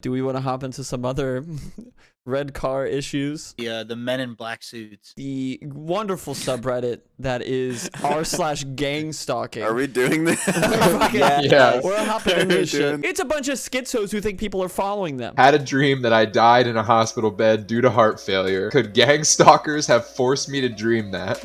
Do we want to hop into some other red car issues? Yeah, the men in black suits. The wonderful subreddit that is r/gangstalking. Are we doing this? Yeah. We're hopping into this shit. It's a bunch of schizos who think people are following them. Had a dream that I died in a hospital bed due to heart failure. Could gang stalkers have forced me to dream that?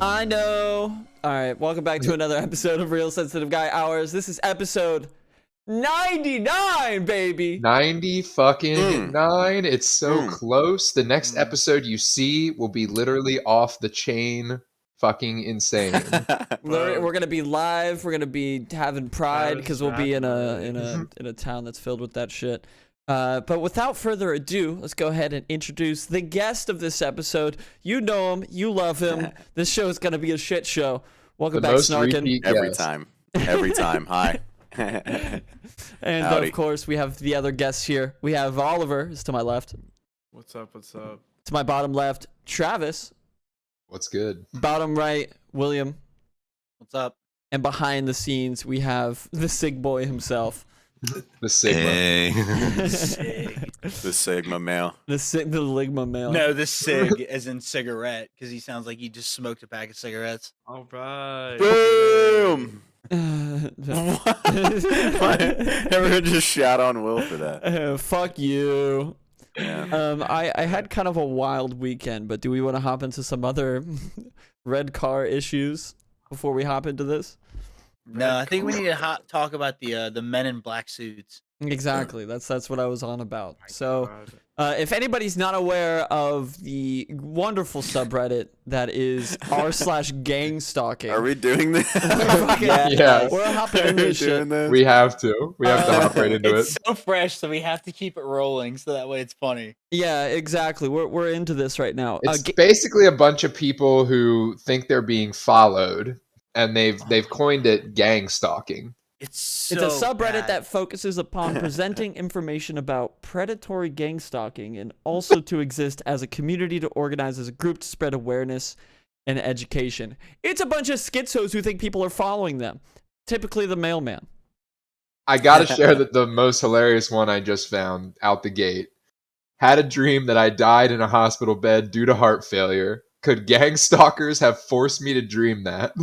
I know. All right, welcome back to another episode of Real Sensitive Guy Hours. This is episode 99, baby. 90 fucking 9. It's so close. The next episode you see will be literally off the chain fucking insane. We're gonna be live. We're gonna be having pride because we'll be in a town that's filled with that shit. But without further ado, let's go ahead and introduce the guest of this episode. You know him, you love him. This show is gonna be a shit show. Welcome back, Snarken. Every time. Hi. And of course, we have the other guests here. We have Oliver, is to my left. What's up? What's up? To my bottom left, Travis. What's good? Bottom right, William. What's up? And behind the scenes, we have the Sig Boy himself. The Sigma. Hey. The Sigma male. The Ligma male. No, the Sig as in cigarette, because he sounds like he just smoked a pack of cigarettes. All right. Boom! Everyone just shout on Will for that. Fuck you. Yeah. I had kind of a wild weekend, but do we want to hop into some other red car issues before we hop into this? No, I think we need to talk about the men in black suits. Exactly. That's what I was on about. So, if anybody's not aware of the wonderful subreddit that is r/gangstalking. Are we doing this? Yeah. We're hopping into this shit. We have to. We have to hop right into It's it. so fresh, so we have to keep it rolling, so that way it's funny. Yeah, exactly. We're into this right now. It's basically a bunch of people who think they're being followed, and they've coined it gang stalking. It's a subreddit that focuses upon presenting information about predatory gang stalking and also to exist as a community, to organize as a group to spread awareness and education. It's a bunch of schizos who think people are following them. Typically the mailman. I gotta share the most hilarious one I just found out the gate. Had a dream that I died in a hospital bed due to heart failure. Could gang stalkers have forced me to dream that?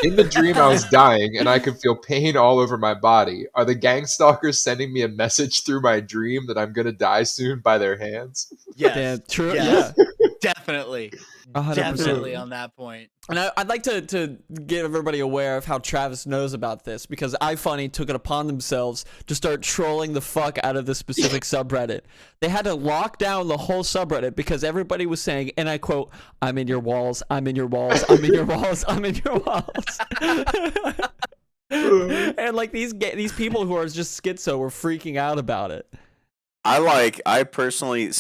In the dream, I was dying, and I could feel pain all over my body. Are the gang stalkers sending me a message through my dream that I'm gonna die soon by their hands? Yes. Yeah, true. Yes. Yeah. Definitely. 100%. Definitely on that point. And I'd like to get everybody aware of how Travis knows about this, because iFunny took it upon themselves to start trolling the fuck out of this specific subreddit. They had to lock down the whole subreddit because everybody was saying, and I quote, "I'm in your walls, I'm in your walls, I'm in your walls, I'm in your walls." And like these people who are just schizo were freaking out about it. I personally,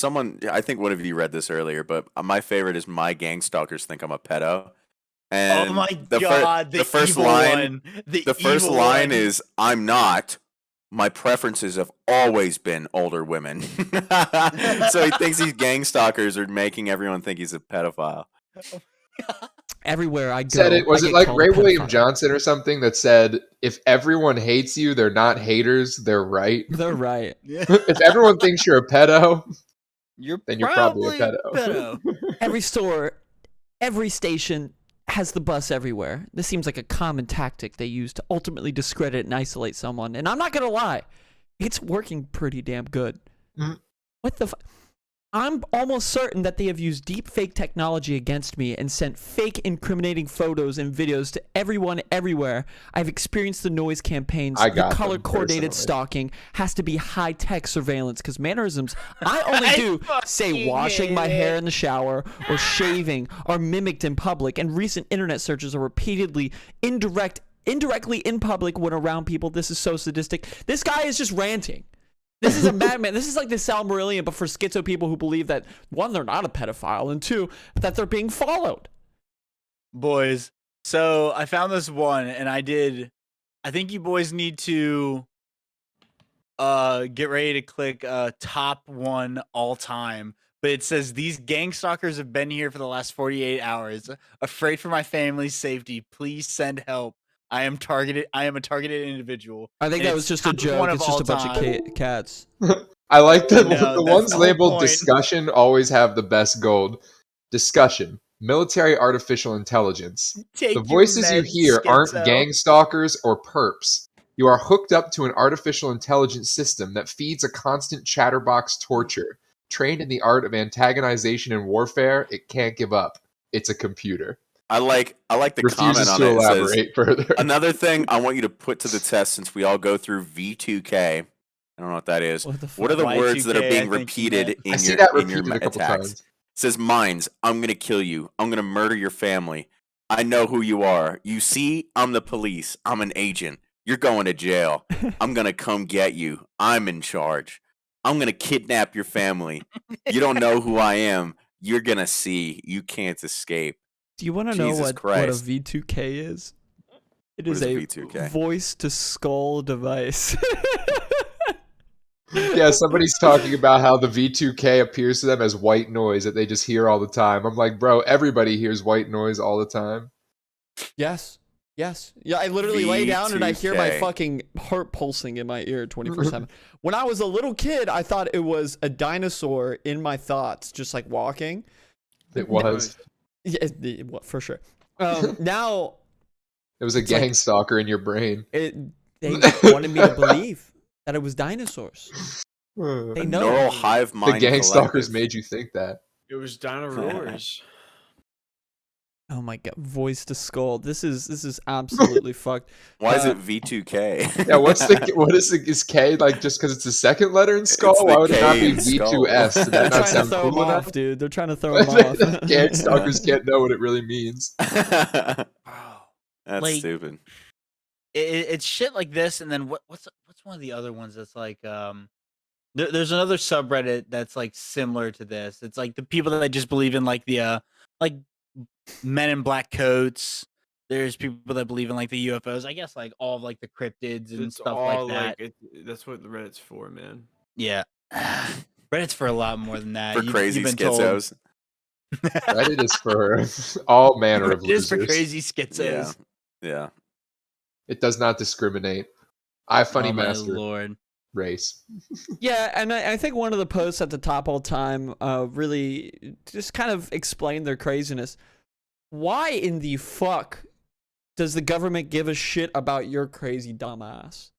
I think one of you read this earlier, but my favorite is my gang stalkers think I'm a pedo. And oh my god, the first line. The first line is, "I'm not. My preferences have always been older women." So he thinks these gang stalkers are making everyone think he's a pedophile. Everywhere I go, Said it was it like Ray William Johnson or something that said, "If everyone hates you, they're not haters, they're right." They're right. If everyone thinks you're a pedo, then you're probably a pedo. Every store, every station has the bus everywhere. This seems like a common tactic they use to ultimately discredit and isolate someone. And I'm not gonna lie, it's working pretty damn good. What the I'm almost certain that they have used deep fake technology against me and sent fake incriminating photos and videos to everyone everywhere. I've experienced the noise campaigns. The color-coordinated stalking has to be high-tech surveillance because mannerisms I only do, say, washing my hair in the shower or shaving, are mimicked in public, and recent internet searches are repeatedly indirectly in public when around people. This is so sadistic. This guy is just ranting. This is a madman. This is like the Sal Marillion, but for schizo people who believe that, one, they're not a pedophile, and two, that they're being followed. Boys, so I found this one, and I think you boys need to get ready to click top one all time but it says these gang stalkers have been here for the last 48 hours. Afraid for my family's safety. Please send help. I am a targeted individual. I think And that it's was just a top joke. one of It's just all a bunch time. of cats. I like the No, the that's ones the whole labeled point. discussion always have the best gold. Discussion. Military artificial intelligence. Take The your voices you meds, hear aren't schizo. gang stalkers or perps. You are hooked up to an artificial intelligence system that feeds a constant chatterbox torture. Trained in the art of antagonization and warfare, it can't give up. It's a computer. I like the Refuses comment on to it. It says, elaborate further. another thing I want you to put to the test, since we all go through V2K. I don't know what that is. What the What are the fuck? words that are Y2K, being I think you repeated meant. in I see your that in your repeated a couple attacks? times. It says, "Mines, I'm gonna kill you. I'm gonna murder your family. I know who you are. You see, I'm the police. I'm an agent. You're going to jail. I'm gonna come get you. I'm in charge. I'm gonna kidnap your family. You don't know who I am. You're gonna see. You can't escape." Do you want to know Jesus what a Christ. V2K is? It What is is a a V2K? voice to skull device. Yeah, somebody's talking about how the V2K appears to them as white noise that they just hear all the time. I'm like, bro, everybody hears white noise all the time. Yes. Yes. Yeah, I literally lay down and I hear my V2K. fucking heart pulsing in my ear 24/7. When I was a little kid, I thought it was a dinosaur in my thoughts, just like walking. It was. Yeah, for sure. Now It was a It's like- gang stalker in your brain. they wanted me to believe that it was dinosaurs. The They A know. neural hive mind gang stalkers collective. made you think that. It was Dino Roars. Oh my god, voice to skull. This is absolutely fucked. Why is it V2K? Yeah, is K like just because it's the second letter in skull? It's the Why would it not K be in skull. V2S? Did They're that not trying to sound throw cool him enough? off, dude. They're trying to throw him off. Gang stalkers can't know what it really means. Wow. That's Like, stupid. It's shit like this, and then what's one of the other ones that's like there's another subreddit that's like similar to this. It's like the people that just believe in like the like men in black coats. There's people that believe in like the UFOs. I guess like all of like the cryptids and It's stuff all like that. that's what the Reddit's for, man. Yeah. Reddit's for a lot more than that. For crazy you've been told. schizos. Reddit is for all manner of It is for losers. crazy schizos. Yeah. It does not discriminate. I funny Oh my master lord. race. Yeah, and I think one of the posts at the top all time really just kind of explained their craziness. Why in the fuck does the government give a shit about your crazy dumbass?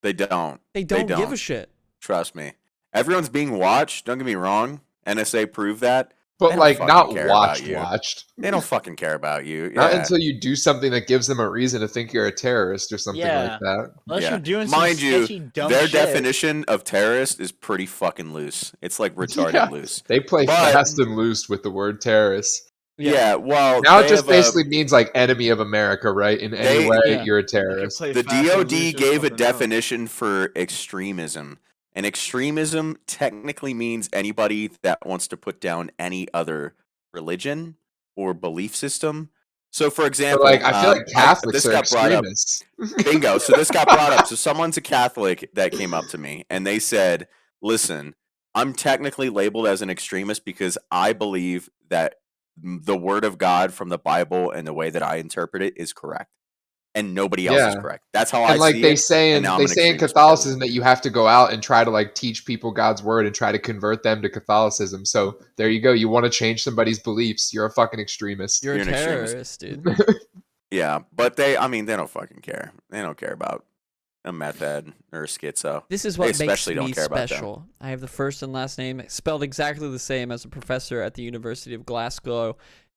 They don't. They don't give a shit. Trust me. Everyone's being watched. Don't get me wrong. NSA proved that. They But don't like fucking not care about watched. you. Watched. They don't fucking care about you. Not Yeah. until you do something that gives them a reason to think you're a terrorist or something Yeah. like that. Unless Yeah. you're doing Mind some you, sketchy, dumb Their shit. definition of terrorist is pretty fucking loose. It's like retarded Yeah. loose. They play But- fast and loose with the word terrorist. Yeah. Well, Now they it just have a- basically means like enemy of America, right? In any They- way, Yeah. you're a They could terrorist. play the fast and DOD loose with gave a something else. definition for extremism. And extremism technically means anybody that wants to put down any other religion or belief system. So, for But example, like, I feel like Catholics this are got brought up. extremists. Bingo. So this got brought up. So someone's a Catholic that came up to me and they said, "Listen, I'm technically labeled as an extremist because I believe that the word of God from the Bible and the way that I interpret it is correct, and nobody else is Yeah. correct. That's how I And like see they it. say in and now I'm they an say in extremist because of Catholicism it. that you have to go out and try to like teach people God's word and try to convert them to Catholicism. So there you go. You want to change somebody's beliefs? You're a fucking extremist. You're a You're an terrorist, extremist. dude. Yeah, but they don't fucking care. They don't care about a meth head or a schizo. This is They what makes especially don't me care about them. special. I have the first and last name spelled exactly the same as a professor at the University of Glasgow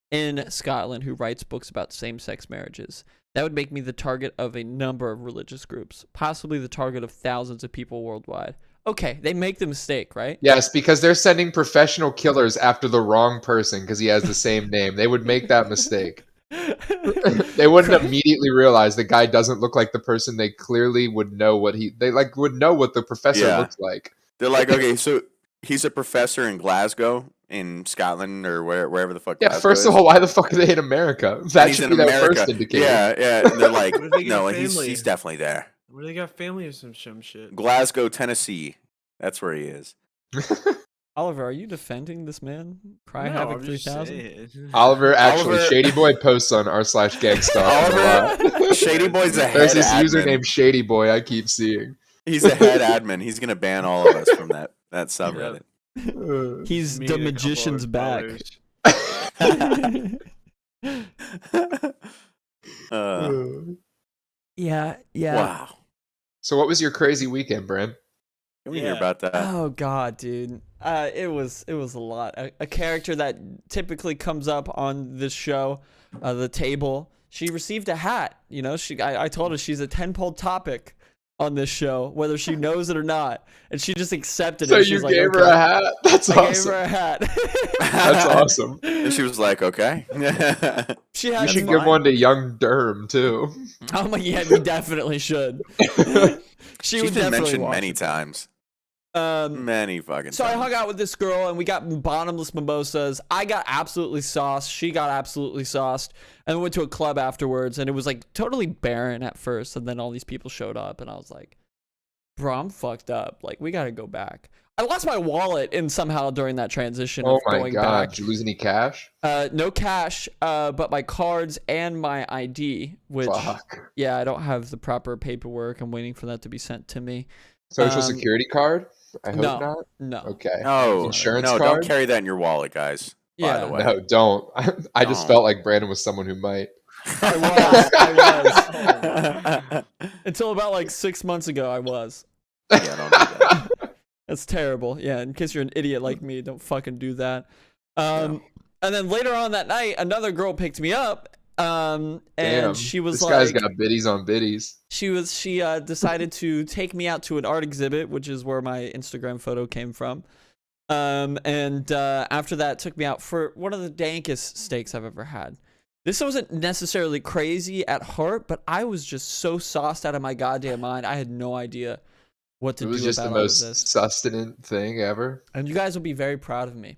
in Scotland who writes books about same-sex marriages. That would make me the target of a number of religious groups, possibly the target of thousands of people worldwide. Okay, they make the mistake, right? Yes, because they're sending professional killers after the wrong person because he has the same name. They would make that mistake. They wouldn't immediately realize the guy doesn't look like the person they clearly would know would know what the professor Yeah. looks like. They're like, okay, so he's a professor in Glasgow, in Scotland, or wherever the fuck. Yeah, Glasgow first is. of all, why the fuck are they in America? And That he's should in be their America. first indicator. Yeah. And they're like, What if they get no, a he's family? definitely there. Where they got family or some shit. Glasgow, Tennessee. That's where he is. Oliver, are you defending this man? Cry No, Havoc I'm just 3000? saying. Oliver, actually, Oliver- Shady Boy posts on r/Gangstalking a Oliver, lot. Shady Boy's a head There's this admin. user named Shady Boy I keep seeing. He's a head admin. He's gonna ban all of us from that subreddit. He's Me the and a couple magician's of back. brothers. Yeah. Wow. So what was your crazy weekend, Brand? Can we hear Yeah. about that? Oh god, dude. It was a lot. A character that typically comes up on this show, the table. She received a hat. You know, I told her she's a 10-poll topic on this show, whether she knows it or not, and she just accepted So it. you She's like, gave okay. her a hat? That's I gave awesome. her a hat. That's awesome. And she was like, okay. She You had should me. give one to young Derm too. Oh my, yeah, we definitely should. She She's would been definitely mentioned watch many it. times. Many fucking So I times. hung out with this girl and we got bottomless mimosas. I got absolutely sauced. She got absolutely sauced. And we went to a club afterwards and it was like totally barren at first. And then all these people showed up and I was like, bro, I'm fucked up. Like, we got to go back. I lost my wallet in somehow during that transition Oh of my going god! back. Did you lose any cash? No cash, but my cards and my ID, which, Fuck. yeah, I don't have the proper paperwork. I'm waiting for that to be sent to me. Social security card? I hope no, not. no. Okay. No, Insurance no, card? don't carry that in your wallet, guys. By Yeah. the way. No, don't. I just Don't. felt like Brandon was someone who might. I was. Until about like 6 months ago, I was. Yeah, don't do that. That's terrible. Yeah, in case you're an idiot like me, don't fucking do that. And then later on that night, another girl picked me up. And Damn, she was this like, guy's got biddies on biddies. she decided to take me out to an art exhibit, which is where my Instagram photo came from. And after that, took me out for one of the dankest steaks I've ever had. This wasn't necessarily crazy at heart, but I was just so sauced out of my goddamn mind. I had no idea what to It do was just the about all of most this. sustenant thing ever. And you guys will be very proud of me.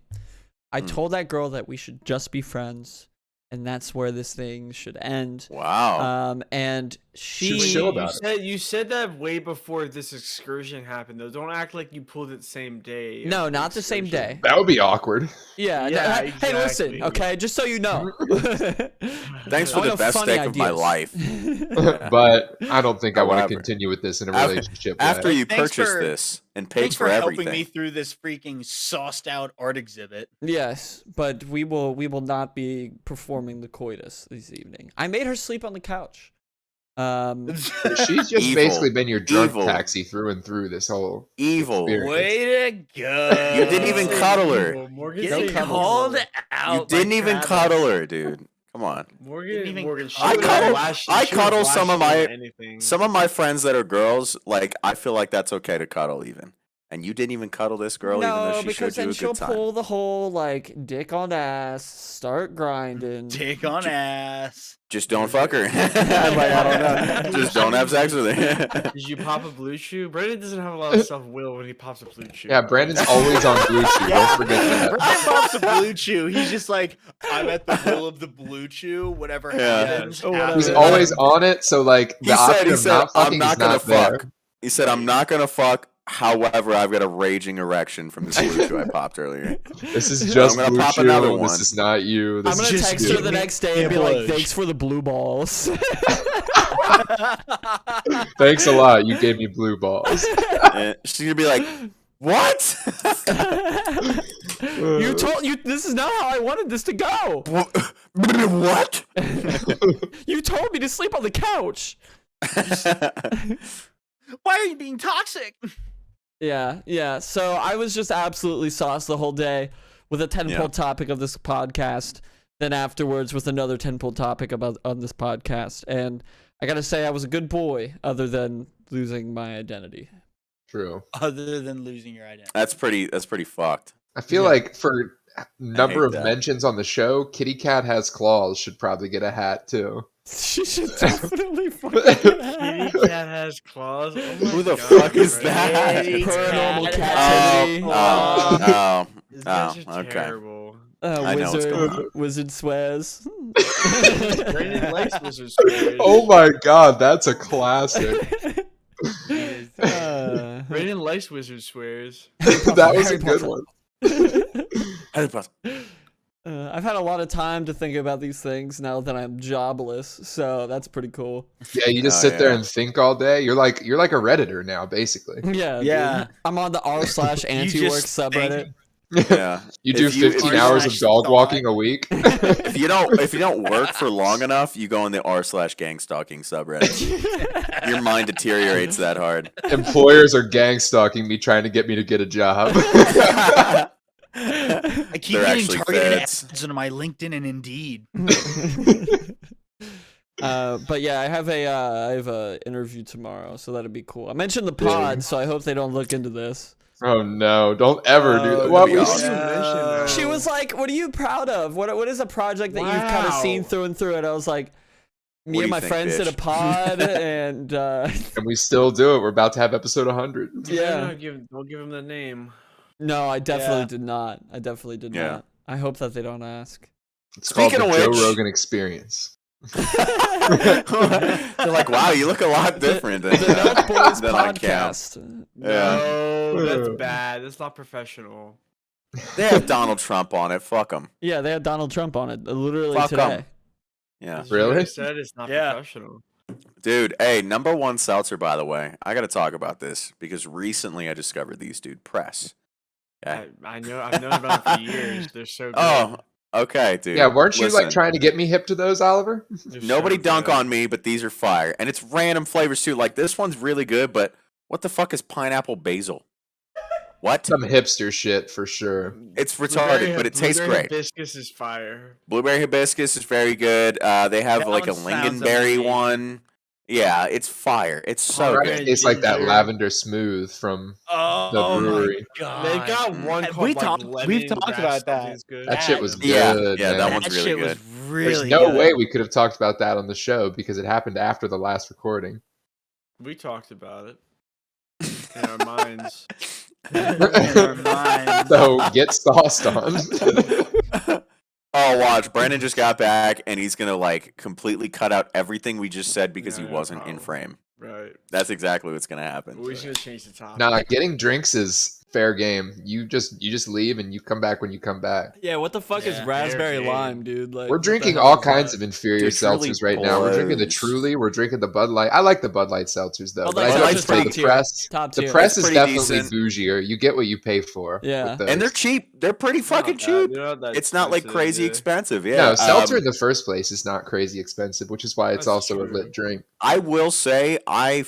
I told that girl that we should just be friends, and that's where this thing should end. Wow. And she Should chill about it. You said that way before this excursion happened, though. Don't act like you pulled it the same day. No, of not the same excursion. day. That would be awkward. Yeah. Yeah, Hey, listen, exactly. okay, just so you know. Thanks I for wanna the best funny steak of my ideas. life. But I don't think I want to However, continue with this in a after- relationship. After way. you Thanks purchased for- this and paid Thanks for for everything. helping me through this freaking sauced out art exhibit. Yes, but we will not be performing the coitus this evening. I made her sleep on the couch. She's just Evil. basically been your drunk Evil. taxi through and through this whole Evil. experience. Way to go! You didn't even cuddle her. Morgan, Getting No cuddles. called You out. didn't by even Travis. cuddle her, dude. Come on. Morgan, she I would've cuddle- lashed- I she would've cuddle some of lashed my- into anything. Some of my friends that are girls, like, I feel like that's okay to cuddle even. And you didn't even cuddle this girl, even No, though she because showed you then a she'll good time. pull the whole like dick on ass, start grinding. Dick on ass. Just don't fuck her. I'm like, I don't know. Just don't have sex with her. Did you pop a blue chew? Brandon doesn't have a lot of self-will when he pops a blue chew. Yeah, Brandon's always on Blue Chew. Don't forget that. Brian pops a blue chew. He's just like, I'm at the will of the blue chew. Whatever Yeah. happens. Oh, whatever. He's happens. always on it, so like the option he of said, not I'm fucking not is gonna not there. fuck. He said, I'm not gonna fuck. However, I've got a raging erection from the blue chew I popped earlier. This is just I'm gonna Blue pop Chew. another one. This is not you. This I'm is gonna just text you. her the next day and be like, Bludge. "Thanks for the blue balls." Thanks a lot. You gave me blue balls. And she's gonna be like, what? You told you this is not how I wanted this to go. What? You told me to sleep on the couch. Why are you being toxic? Yeah. So I was just absolutely sauced the whole day with a 10-poll topic of this podcast. Then afterwards with another 10-poll topic on this podcast. And I gotta say I was a good boy, other than losing my identity. True. Other than losing your identity. That's pretty fucked. I feel like for number hate of that. mentions on the show, Kitty Cat Has Claws should probably get a hat too. She should definitely fucking get a hat. Kitty cat has claws. Oh my Who the God, fuck is Brandon. that? Paranormal Cat captivity. These guys are Okay. terrible. I know what's going on. Wizard swears. Brandon likes wizard squares. Oh my god, that's a classic. Uh, Brandon likes wizard swears. That was a Harry good Potter. one. I've had a lot of time to think about these things now that I'm jobless, so that's pretty cool. Yeah, you just sit there and think all day. You're like a Redditor now, basically. Yeah, Yeah. dude. I'm on the r/antiwork subreddit. Yeah. You do If you- 15 if hours you- of dog walking a week. If you don't work for long enough, you go on the r/gangstalking subreddit. Your mind deteriorates that hard. Employers are gang stalking me, trying to get me to get a job. I keep They're getting actually targeted feds. ads on my LinkedIn and Indeed. But yeah, I have a interview tomorrow, so that'd be cool. I mentioned the pod, so I hope they don't look into this. Oh no! Don't ever do that. that'd What be we awesome. She was like, "What are you proud of? What is a project that you've kind of seen through and through?" And I was like, What "Me do and you my think, friends did a bitch?" pod, and and we still do it. We're about to have episode 100. yeah." Don't give him the name. No, I definitely Yeah. did not. I definitely did Yeah. not. I hope that they don't ask. It's Speaking called the of Joe which- Rogan Experience. They're like, wow, you look a lot different than, The Nelk Boys than on cam. podcast. No, that's bad. That's not professional. They have Donald Trump on it. Fuck them. Yeah, they had Donald Trump on it literally Fuck 'em. today. Yeah. As you Really? guys said it's not Yeah. professional. Dude, hey, number one seltzer, by the way. I got to talk about this because recently I discovered these, dude. Press. Okay. I know. I've known about it for years. They're so good. Oh, okay, dude. Yeah, weren't you like Listen, trying to get me hip to those, Oliver? They're Nobody so dunk good. on me, but these are fire. And it's random flavors, too. Like, this one's really good, but what the fuck is pineapple basil? What? Some hipster shit for sure. It's Blueberry retarded, but it tastes blueberry great. Hibiscus is fire. Blueberry hibiscus is very good. They have That like a one sounds lingonberry amazing. one. Yeah, it's fire. It's so Alright. good. It tastes like that Ginger. lavender smooth from Oh, the my brewery. god! They've got one Have called we like talked- lemon we've talked grass about that. something's good. That shit was Yeah, good. yeah, man. that one's That really shit good. was really There's no good. way we could have talked about that on the show because it happened after the last recording. We talked about it in our minds. Never mind. So get sauced on. Oh, watch. Brandon just got back and he's going to like completely cut out everything we just said because he Yeah, wasn't in probably. frame. Right. That's exactly what's going to happen. We're just gonna change the topic. Nah, getting drinks is fair game. You just leave and you come back when you come back. Yeah, what the fuck is Yeah, raspberry fair game. lime, dude? Like, We're what the drinking hell all is kinds that? of inferior Dude, Truly seltzers right now. We're drinking the blows. Truly. We're drinking the Bud Light. I like the Bud Light seltzers though. Bud but I Light's do Light's have to say pretty the tier. press. Top The tier. press It's is pretty definitely decent. bougier. You get what you pay for. Yeah. with those. And they're cheap. They're pretty fucking cheap. It's not like crazy expensive. Yeah. No, seltzer in the first place is not crazy expensive, which is why it's That's also a true. lit drink. I will say, I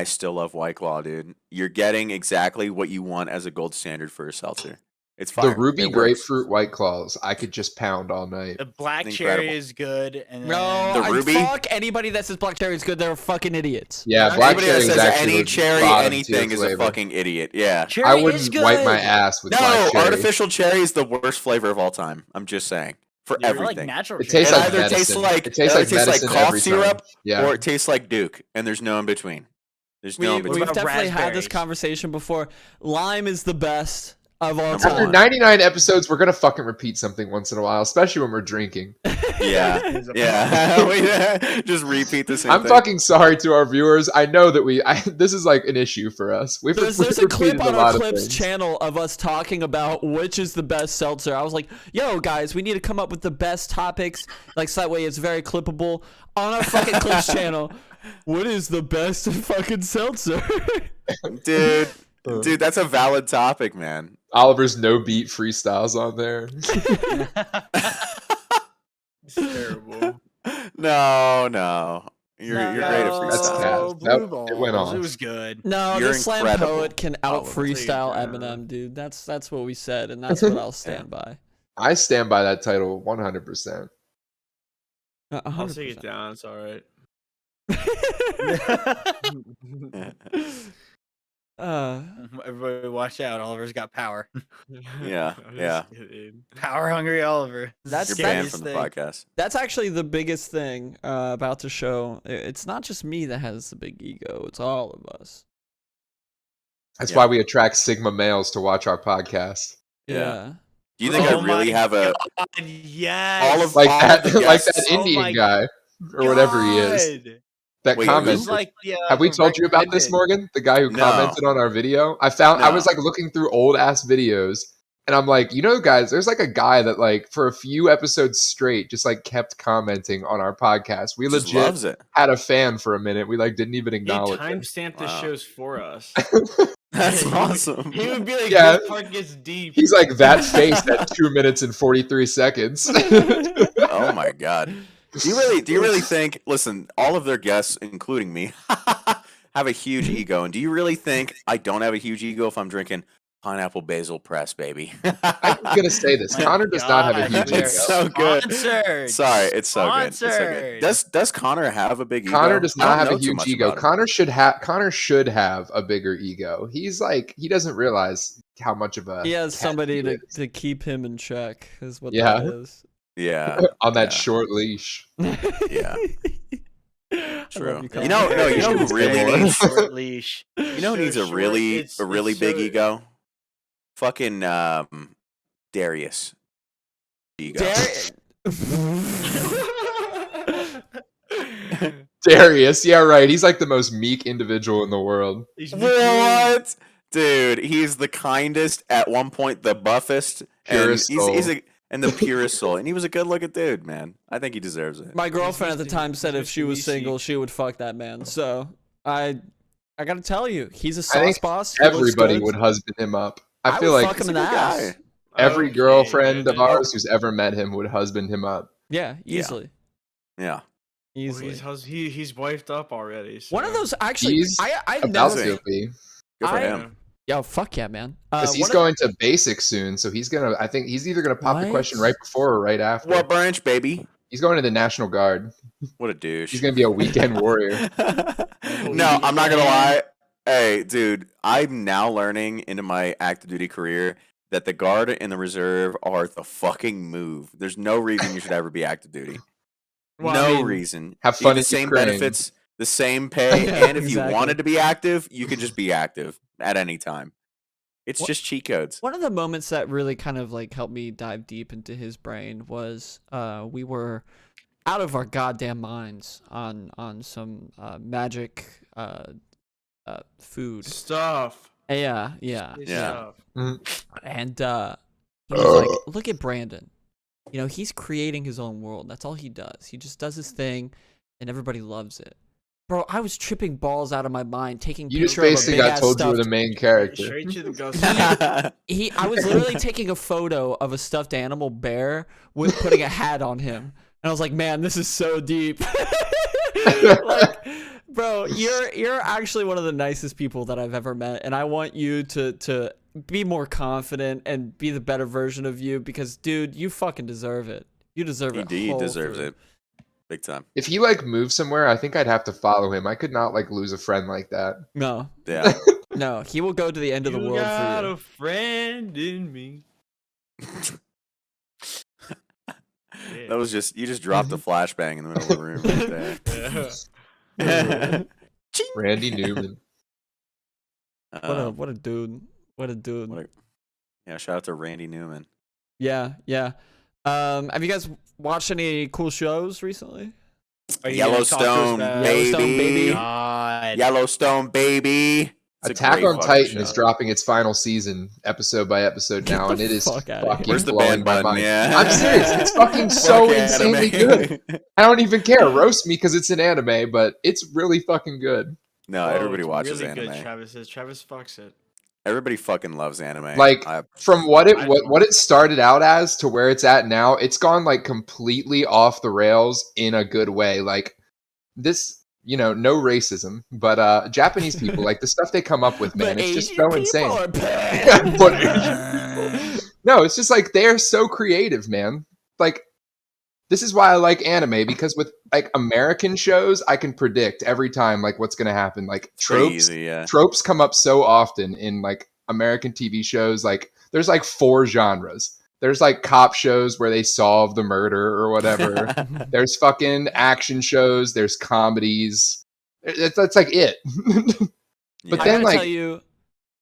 still love White Claw, dude. You're getting exactly what you want as a gold standard for a seltzer. It's fire. The ruby It works. grapefruit White Claws, I could just pound all night. The black Incredible. cherry is good, and No, The I ruby? fuck anybody that says black cherry is good. They're fucking idiots. Yeah, Anybody black Anybody cherry that is says actually any the cherry, bottom tier anything is a flavor. fucking idiot. Yeah. cherry I is wouldn't good. wipe my ass with No, black cherry. artificial cherry is the worst flavor of all time. I'm just saying. For Yeah, I I like everything. natural It cherry. tastes It like either medicine. tastes like it tastes like tastes like medicine cough every syrup, time. Yeah. or it tastes like Duke, and there's no in between. There's no in We've between. about definitely had this raspberries? conversation before. Lime is the best of all Number After time. 99 episodes, we're gonna fucking repeat something once in a while, especially when we're drinking. Yeah, It's a yeah. We just repeat the same I'm thing. fucking sorry to our viewers. I know that this is like an issue for us. We've There's we've a clip repeated on a our lot of Clips things. channel of us talking about which is the best seltzer. I was like, yo, guys, we need to come up with the best topics. Like, so that way it's very clippable. On our fucking Clips channel, what is the best fucking seltzer? dude. Dude, that's a valid topic, man. Oliver's no beat freestyles on there. It's terrible. No. You're great at No, That's freestyle. cat. Blue That- balls. it went off. It was good. No, You're the slam incredible. poet can out Oliver. freestyle Yeah. Eminem, dude. That's what we said, and that's what I'll stand by. I stand by that title 100%. I'll take it down. It's all right. Everybody, watch out! Oliver's got power. Yeah, I'm just yeah. kidding. Power hungry Oliver. That's You're that banned is from the thing. podcast. That's actually the biggest thing about the show. It's not just me that has the big ego; it's all of us. That's Yeah. why we attract Sigma males to watch our podcast. Yeah. Do you think Oh I really my have a God, yes. all of Like all that, of the like guests- that Oh Indian my guy or whatever he is. God. That Wait, commented. who's Like, Have we told you about this, recommended. Morgan? The guy who No. commented on our video. I was No. like looking through old ass videos, And I'm like, guys, there's like a guy that like for a few episodes straight just like kept commenting on our podcast. We Just legit loves it. had a fan for a minute. We like didn't even He acknowledge him. timestamped the Wow. shows for us. That's He- awesome. He would be like, Yeah. this part gets deep. He's like that face at 2 minutes and 43 seconds. Oh my god. Do you really think? Listen, all of their guests, including me, have a huge ego, and do you really think I don't have a huge ego if I'm drinking pineapple basil press, baby? I'm gonna say this. My Connor does not have a God, huge we ego. are It's so good. Sponsored. Sorry, it's so good. It's so good. Sponsored. Does Connor have a big ego? Connor does I don't not have know a too huge much ego. about him. Connor should have a bigger ego. He's like he doesn't realize how much of a He has cat somebody he to, is to keep him in check, is what Yeah. that is. Yeah, on that yeah. short leash. Yeah. I True. love you, You know, Colin. no, you know who Say really more. needs short leash. you know who So needs a short, really it's big so- ego? Fucking Darius. Ego. Darius, yeah, right. He's like the most meek individual in the world. He's What? Dude, he's the kindest, at one point the buffest, Purest and he's soul. and the purest soul. And he was a good looking dude, man. I think he deserves it. My girlfriend at the Mr. time said if she was Mr. single, she would fuck that man. So I gotta tell you, he's a I think sauce boss. He looks Everybody good. would husband him up. I I feel would like fuck him in he's the a good ass. guy. every Okay, girlfriend of man. ours who's ever met him would husband him up. Yeah, easily, Yeah. Well, easily. he's wifed up already. So. One of those actually. He's I've About never. to be. Good for I- him. Yo, fuck yeah, man. Because he's one of- going to basic soon, so he's gonna. I think he's either gonna pop the What? question right before or right after. What branch, baby? He's going to the National Guard. What a douche. He's gonna be a weekend warrior. No, I'm not gonna lie. Hey, dude, I'm now learning into my active duty career that the guard and the reserve are the fucking move. There's no reason you should ever be active duty. Well, no I mean, reason. have You fun get the in same Ukraine. benefits, the same pay, Yeah, and if exactly. you wanted to be active, you could just be active at any time. It's What- just cheat codes. One of the moments that really kind of like helped me dive deep into his brain was we were out of our goddamn minds on some magic food. stuff. Yeah. Yeah. Stuff. And he was like, "Look at Brandon. You know, he's creating his own world. That's all he does. He just does his thing, and everybody loves it." Bro, I was tripping balls out of my mind, taking You just picture of a basically big got ass told you were stuffed. the main character. Straight to the ghost. I was literally taking a photo of a stuffed animal bear with putting a hat on him, and I was like, "Man, this is so deep." Like, bro, you're actually one of the nicest people that I've ever met, and I want you to be more confident and be the better version of you because, dude, you fucking deserve it. You deserve it. He whole deserves through. it. Big time. If he like moved somewhere, I think I'd have to follow him. I could not like lose a friend like that. No, Yeah. no, he will go to the end of the world got for you. a friend in me. That was just you just dropped a flashbang in the middle of the room right there. Randy Newman. What a dude. What a dude. what a- yeah, shout out to Randy Newman. Yeah. Have you guys watched any cool shows recently? Are you gonna talk to us Yellowstone, about- Yellowstone, baby. God. Yellowstone, baby. It's a Attack great on fucking Titan show. is dropping its final season, episode by episode Get now, the and it is fuck outta fucking here. Where's the blowing ban my button? mind. Yeah. I'm serious. It's fucking so Fuck insanely anime. good. I don't even care. Roast me because it's an anime, but it's really fucking good. No, Oh, everybody it's watches really anime. Good, Travis says. Travis fucks it. Everybody fucking loves anime. Like, I- From what it started out as to where it's at now, it's gone like completely off the rails in a good way. Like this, no racism, but Japanese people, like the stuff they come up with, man, The it's just Asian so people insane. are bad. But Asian people. No, it's just like they're so creative, man. Like this is why I like anime, because with like American shows, I can predict every time like what's gonna happen. Like it's pretty tropes easy, yeah. tropes come up so often in like American TV shows. Like there's like 4 genres. There's like cop shows where they solve the murder or whatever. There's fucking action shows. There's comedies. That's like it. But I then, gotta like, tell you,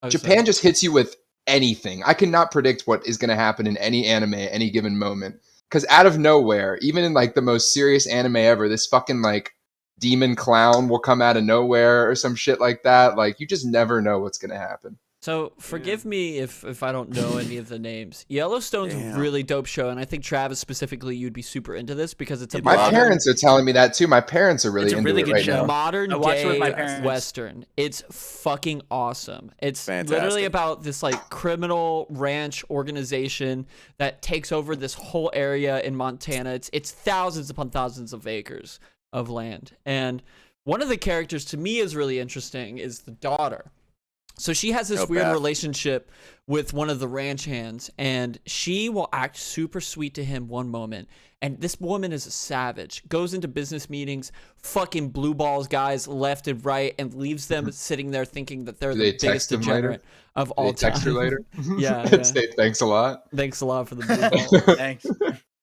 oh, Japan sorry. just hits you with anything. I cannot predict what is going to happen in any anime at any given moment. Because out of nowhere, even in like the most serious anime ever, this fucking like demon clown will come out of nowhere or some shit like that. Like you just never know what's going to happen. So forgive me if I don't know any of the names. Yellowstone's a Damn. really dope show, and I think Travis specifically, you'd be super into this because it's a My modern, parents are telling me that too. My parents are really It's a into really it good right show. now. modern I watched it with my day parents. Western. It's fucking awesome. It's Fantastic. literally about this like criminal ranch organization that takes over this whole area in Montana. It's thousands upon thousands of acres of land, and one of the characters to me is really interesting is the daughter. So she has this weird Beth. relationship with one of the ranch hands, and she will act super sweet to him one moment. And this woman is a savage, goes into business meetings, fucking blue balls guys left and right, and leaves them sitting there thinking that they're Do the they biggest text them later? degenerate of Do all they text her time. later? Yeah, And yeah. say thanks a lot. Thanks a lot for the blue ball. Thanks.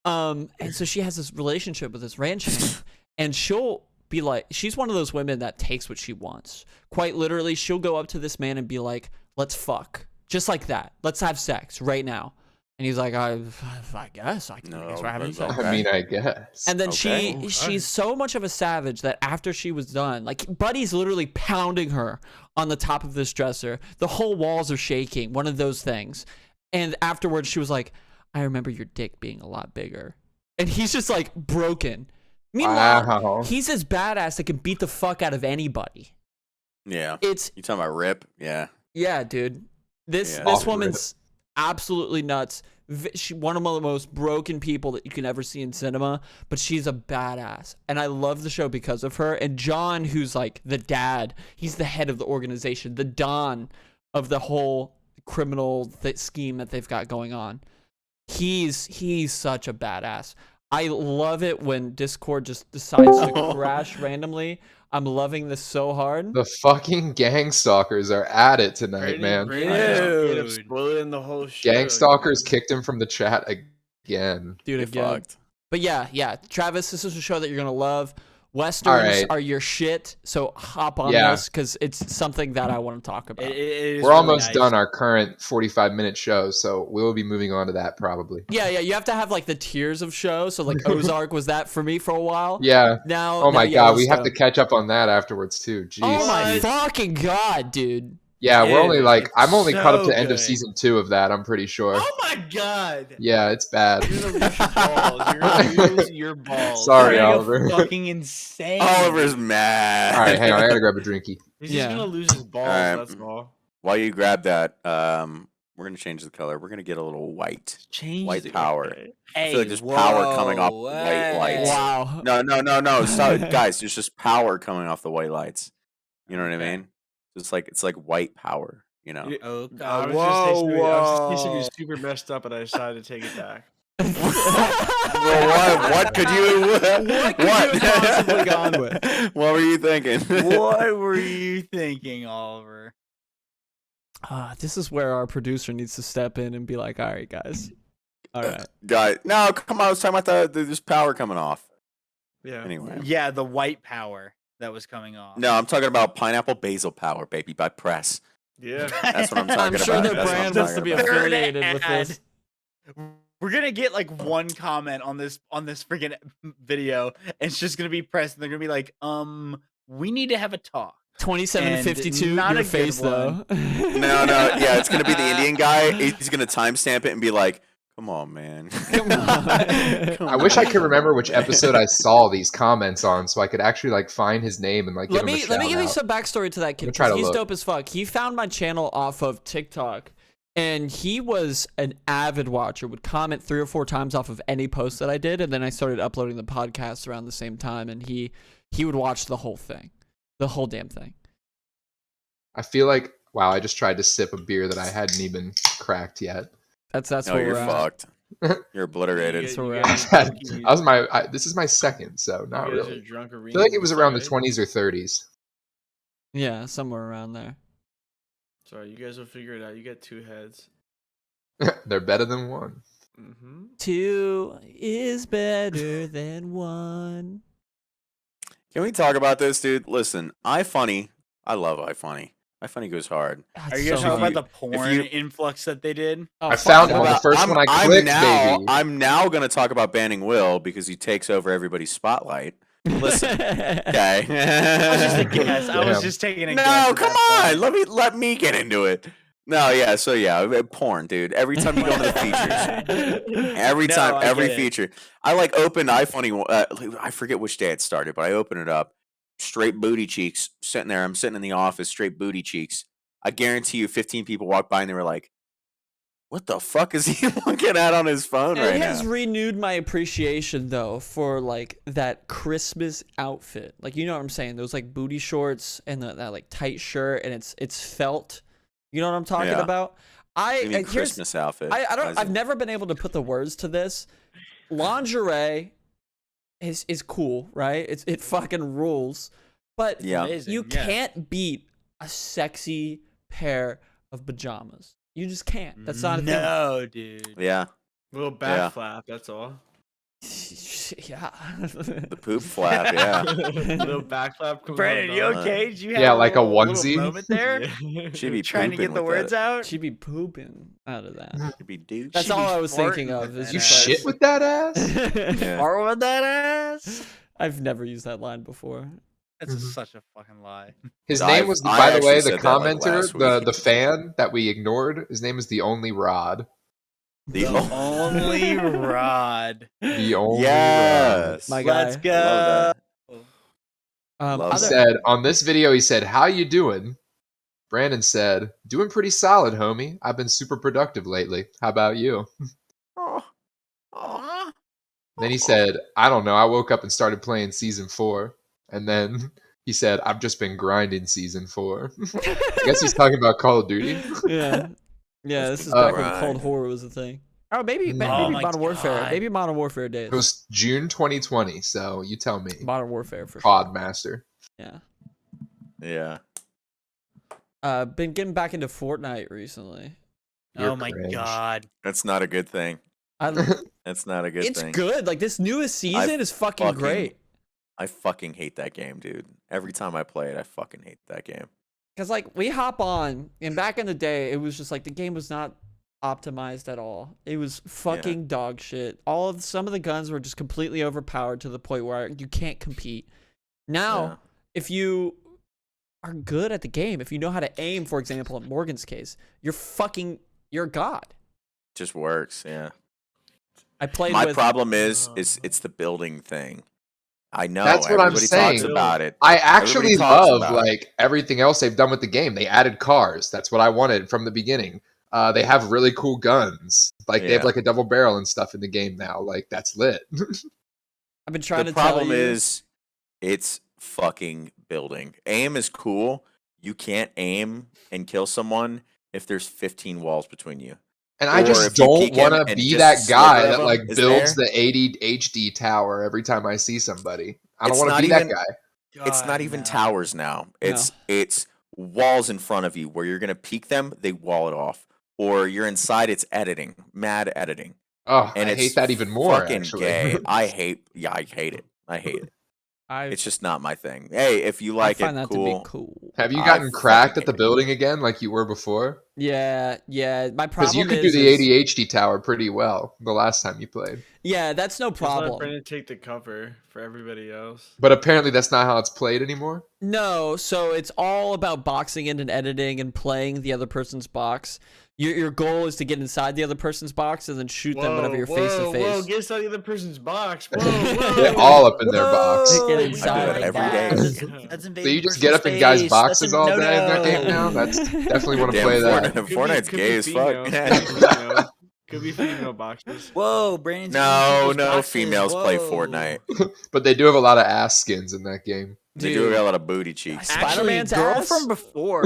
And so she has this relationship with this ranch hand, and she'll be like, she's one of those women that takes what she wants. Quite literally, she'll go up to this man and be like, let's fuck. Just like that. Let's have sex right now. And he's like, I guess. I guess we're having sex. Okay. I mean, I guess. And then Okay. she's so much of a savage that after she was done, like Buddy's literally pounding her on the top of this dresser. The whole walls are shaking, one of those things. And afterwards she was like, I remember your dick being a lot bigger. And he's just like broken. Meanwhile, Wow. he's this badass that can beat the fuck out of anybody. Yeah. It's You talking about Rip? Yeah. yeah, dude. This Yeah. this Oh, woman's absolutely nuts. She one of the most broken people that you can ever see in cinema, but she's a badass, and I love the show because of her. And John, who's like the dad, he's the head of the organization, the don of the whole criminal scheme that they've got going on. He's such a badass. I love it when Discord just decides to crash randomly. I'm loving this so hard. The fucking Gangstalkers are at it tonight, man. Dude. Spoiling the whole show. Gangstalkers kicked him from the chat again. Dude, Get again. fucked. But yeah, Travis, this is a show that you're gonna love. Westerns right. are your shit, so hop on Yeah. this because it's something that I want to talk about. It is We're really almost nice. done our current 45-minute show, so we will be moving on to that probably. Yeah, you have to have like the tiers of shows. So like Ozark was that for me for a while. Yeah. Now, Oh my now god, we have to Yellowstone. catch up on that afterwards too. Jeez. Oh my What? fucking god, dude. Yeah, we're only Dude, like it's I'm only caught up to so the end of good. season 2 of that, I'm pretty sure. Oh my god. Yeah, it's bad. You're gonna lose your balls. You're gonna lose your balls. Sorry, You're gonna go Oliver. Fucking insane. Oliver's mad. All right, hang on, I gotta grab a drinky. He's Yeah. just gonna lose his balls. Alright. That's all. While you grab that, we're gonna change the color. We're gonna get a little white. Change White the- power. Hey, I feel like there's power coming off the white hey. lights. Wow. No. Stop, guys. There's just power coming off the white lights. You know what I Okay. mean? It's like white power. You know. Yeah. Oh, I was just thinking it was super messed up, and I decided to take it back. Well, what could you? What could you have possibly gone with? What were you thinking? what were you thinking, Oliver? This is where our producer needs to step in and be like, all right, guys. All right. Guys, no, come on. I was talking about there's power coming off. Yeah. Anyway. Yeah, the white power that was coming off. No, I'm talking about pineapple basil power, baby, by Press. Yeah. That's what I'm I'm talking sure about. their That's what I'm brand wants to talking be about. affiliated with this. We're gonna get like one comment on this freaking video, and it's just gonna be pressed, and they're gonna be like, we need to have a talk. 2752, And not your a good face though. No, yeah, it's gonna be the Indian guy. He's gonna timestamp it and be like, "Come on, man." Come on. I wish I could remember which episode I saw these comments on, so I could actually like find his name and like give Let him a me shout give you out. some backstory to that kid. Let me try 'Cause to he's look. dope as fuck. He found my channel off of TikTok, and he was an avid watcher. Would comment 3 or 4 times off of any post that I did, and then I started uploading the podcast around the same time, and he would watch the whole thing, the whole damn thing. I feel like wow, I just tried to sip a beer that I hadn't even cracked yet. That's No, where you're we're at. fucked. You're obliterated. That's where we're guys at. are This is my second, so not you guys really. are drunk I feel like it was around the 20s or 30s. Yeah, somewhere around there. Sorry, you guys will figure it out. You get 2 heads. They're better than one. Mm-hmm. 2 is better than 1. Can we talk about this, dude? Listen, iFunny. I love iFunny. iFunny goes hard. Are you guys so talking hard. about the porn you- influx that they did? Oh, I fuck found that. it on the Well, first one I clicked, baby. I'm now gonna talk about banning Will because he takes over everybody's spotlight. Listen, okay. I was just a guess. I was Damn. just taking a guess. No, at come that on. point. Let me get into it. No, yeah, so yeah, porn, dude. Every time you go into the features, every No, time, I every get it. feature. I like opened iPhone. I forget which day it started, but I open it up. Straight booty cheeks, sitting there. I'm sitting in the office, straight booty cheeks. I guarantee you, 15 people walked by and they were like, "What the fuck is he looking at on his phone right It has now?" renewed my appreciation though for like that Christmas outfit. Like you know what I'm saying? Those like booty shorts and that like tight shirt and it's felt. You know what I'm talking Yeah. about? You mean Christmas outfit? I've never been able to put the words to this. Lingerie is cool, right? It fucking rules. But Yeah. Amazing, you yeah. can't beat a sexy pair of pajamas. You just can't. That's not a thing. No, dude. Yeah, Little back Yeah. flap, that's all. Yeah. the poop flap. Yeah, Little back flap comes Brandyn, on you top. okay? Did you Yeah, have like a little onesie. moment there? Yeah. she'd be Trying to pooping get the with words that. out? She'd be pooping out of that. She'd be douche. That's She'd all be I was thinking farting of. with Is that You just ass. shit with that ass? like, Yeah. Fart with that ass? I've never used that line before. That's Mhm. such a fucking lie. His I've- name was, I by the way, actually the said that, like, commenter, last the week. fan that we ignored. His name is the Only Rod. The Only rod. The Only Rod. Yes. My guy. Let's I go. love Um, Love He that. said on this video, he said, "How you doing?" Brandyn said, "Doing pretty solid, homie. I've been super productive lately. How about you?" Oh, oh. Then he said, "I don't know. I woke up and started playing season 4." And then he said, "I've just been grinding season 4." I guess he's talking about Call of Duty. yeah. Yeah, this is been back when Cold grinding. Horror was a thing. Oh, maybe Oh maybe my Modern Warfare. God. Maybe Modern Warfare days. It was June 2020, so you tell me. Modern Warfare for COD sure. Master. Yeah. Yeah. Been getting back into Fortnite recently. You're Oh my cringe. god. That's not a good thing. I, That's not a good it's thing. good. Like this newest season is fucking great. I fucking hate that game, dude. Every time I play it, I fucking hate that game. Cause like we hop on, and back in the day, it was just like the game was not optimized at all. It was fucking dog shit. Some of the guns were just completely overpowered to the point where you can't compete. Now, Yeah. if you are good at the game, if you know how to aim, for example, in Morgan's case, you're a god. Just works, yeah. I played My with problem is it's the building thing. I know. That's what I'm everybody talks saying. about it. I actually Everybody talks love about it. like everything else they've done with the game. They added cars. That's what I wanted from the beginning. They have really cool guns. Like they have Yeah. like a double barrel and stuff in the game now. Like that's lit. I've been trying The to tell problem you. is it's fucking building. Aim is cool. You can't aim and kill someone if there's 15 walls between you. And I Or just if you don't peek him want to and be just that a guy sliver of that him like is builds there. the 80 HD tower every time I see somebody. I don't It's want to not be that even- guy. It's not God, even no. towers now. It's walls in front of you where you're gonna peek them, they wall it off. Or you're inside, it's editing. Mad editing. Oh, And I it's hate that even more. fucking Actually, gay. I hate it. I hate it. It's just not my thing. Hey, if you I like find it, that cool. to be cool. have you I gotten cracked fucking at the hate it. building again like you were before? Yeah. My Because problem you could is do the 80 HD tower pretty well the last time you played. yeah, that's no Just let problem. Brandon take the cover for everybody else. But apparently that's not how it's played anymore. No, so it's all about boxing in and editing and playing the other person's box. Your goal is to get inside the other person's box and then shoot them whenever you're face to Whoa, face. get inside the other person's box. Whoa, whoa. Get all up in their box. Get I do inside that the every box. day. That's So invading you just personal get up in guys' space. boxes That's a all day in that no-no. game now? That's definitely want to Damn, play that. Fortnite's Could gay be as fuck. female. Could be female boxes. Whoa, Brandon's No, using people's no boxes. females play Whoa. Fortnite. But they do have a lot of ass skins in that game. They do got a lot of booty cheeks. Actually, Actually, Spider-Man's girl ass? from before.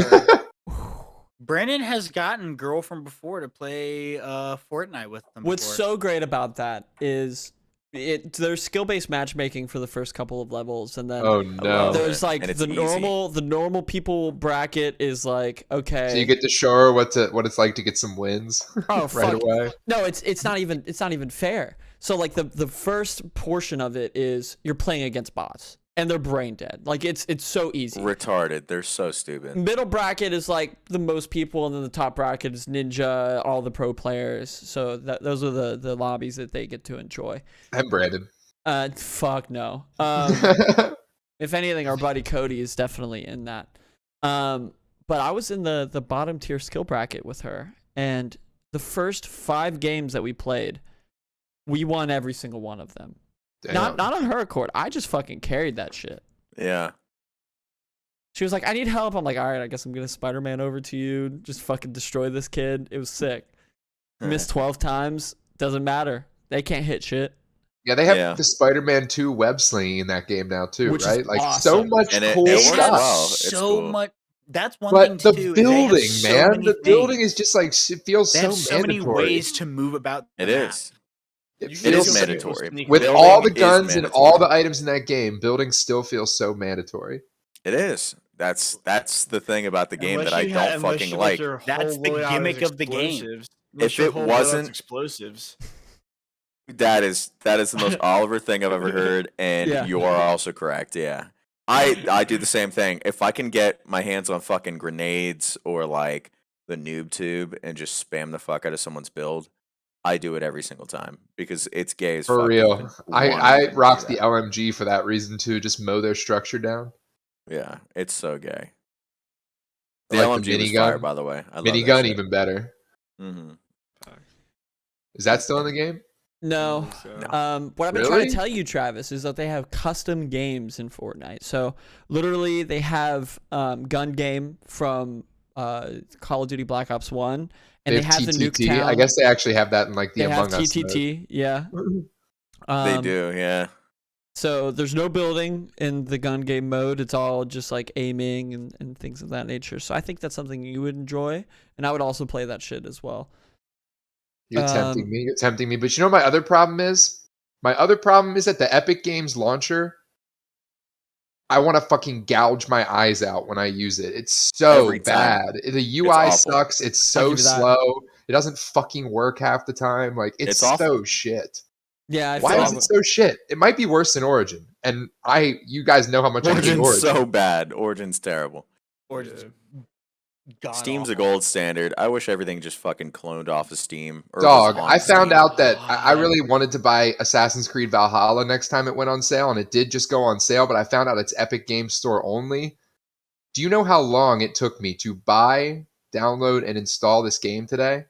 Brandon has gotten girl from before to play Fortnite with them. What's before. so great about that is there's skill-based matchmaking for the first couple of levels, and then Oh love no. it. there's like And it's the easy. normal people bracket is like okay. So you get to show her what it's like to get some wins Oh, right fuck. away. No, it's not even fair. So like the first portion of it is you're playing against bots and they're brain dead. Like it's so easy. Retarded. They're so stupid. Middle bracket is like the most people, and then the top bracket is Ninja, all the pro players. So those are the lobbies that they get to enjoy. And Brandon. Fuck no. If anything, our buddy Cody is definitely in that. but I was in the bottom tier skill bracket with her, and the first 5 games that we played, we won every single one of them. Damn. Not on her accord. I just fucking carried that shit. Yeah. She was like, I need help. I'm like, all right, I guess I'm gonna Spider-Man over to you. Just fucking destroy this kid. It was sick. Missed 12 times. Doesn't matter. They can't hit shit. Yeah, they have the Spider-Man 2 web slinging in that game now too, Which right? is Like awesome. so much And cool it works stuff. well. It's so cool. much. That's one But thing the too. Is they have building, so man, many the building things. is just like it feels They so have so many mandatory. ways to move about. The It map. is. It You It can is feels still mandatory. sneak with Building all the is guns and mandatory. all the items in that game. Building still feels so mandatory. It is. That's the thing about the game Unless that I you don't unless fucking you, like. your That's whole the loadout gimmick is of the game. explosives. Unless If your it whole loadout's wasn't- explosives. That is the most Oliver thing I've ever heard, and Yeah. you are also correct. Yeah, I do the same thing. If I can get my hands on fucking grenades or like the noob tube and just spam the fuck out of someone's build, I do it every single time because it's gay as For fuck. to real. even I wanna do rocked the that. LMG for that reason too. Just mow their structure down. Yeah, it's so gay. I The like the LMG was fire, minigun. by the way. I love Minigun even better. Mm-hmm. Is that still in the game? No. So. What I've been trying Really? to tell you, Travis, is that they have custom games in Fortnite. So literally, they have gun game from Call of Duty Black Ops 1, and they have the TTT. Nuketown. I guess they actually have that in like the they have Among Us mode. TTT. Yeah. They do, yeah. So there's no building in the gun game mode. It's all just like aiming and things of that nature. So I think that's something you would enjoy, and I would also play that shit as well. You're tempting me. You're tempting me. But you know what my other problem is? My other problem is that the Epic Games launcher, I want to fucking gouge my eyes out when I use it. It's so Every time. bad. The UI awful. sucks. It's I'll so give you that. slow. It doesn't fucking work half the time. Like it's It's so awful. shit. Yeah, I Why feel is it so shit? It might be worse than Origin. And you guys know how much I hate Origin's Origin. so bad. Origin's terrible. Or just god Steam's a awful. gold standard. I wish everything just fucking cloned off of Steam. Or was Dog, on I found Steam. out that I really wanted to buy Assassin's Creed Valhalla next time it went on sale, and it did just go on sale, but I found out it's Epic Games Store only. Do you know how long it took me to buy, download, and install this game today?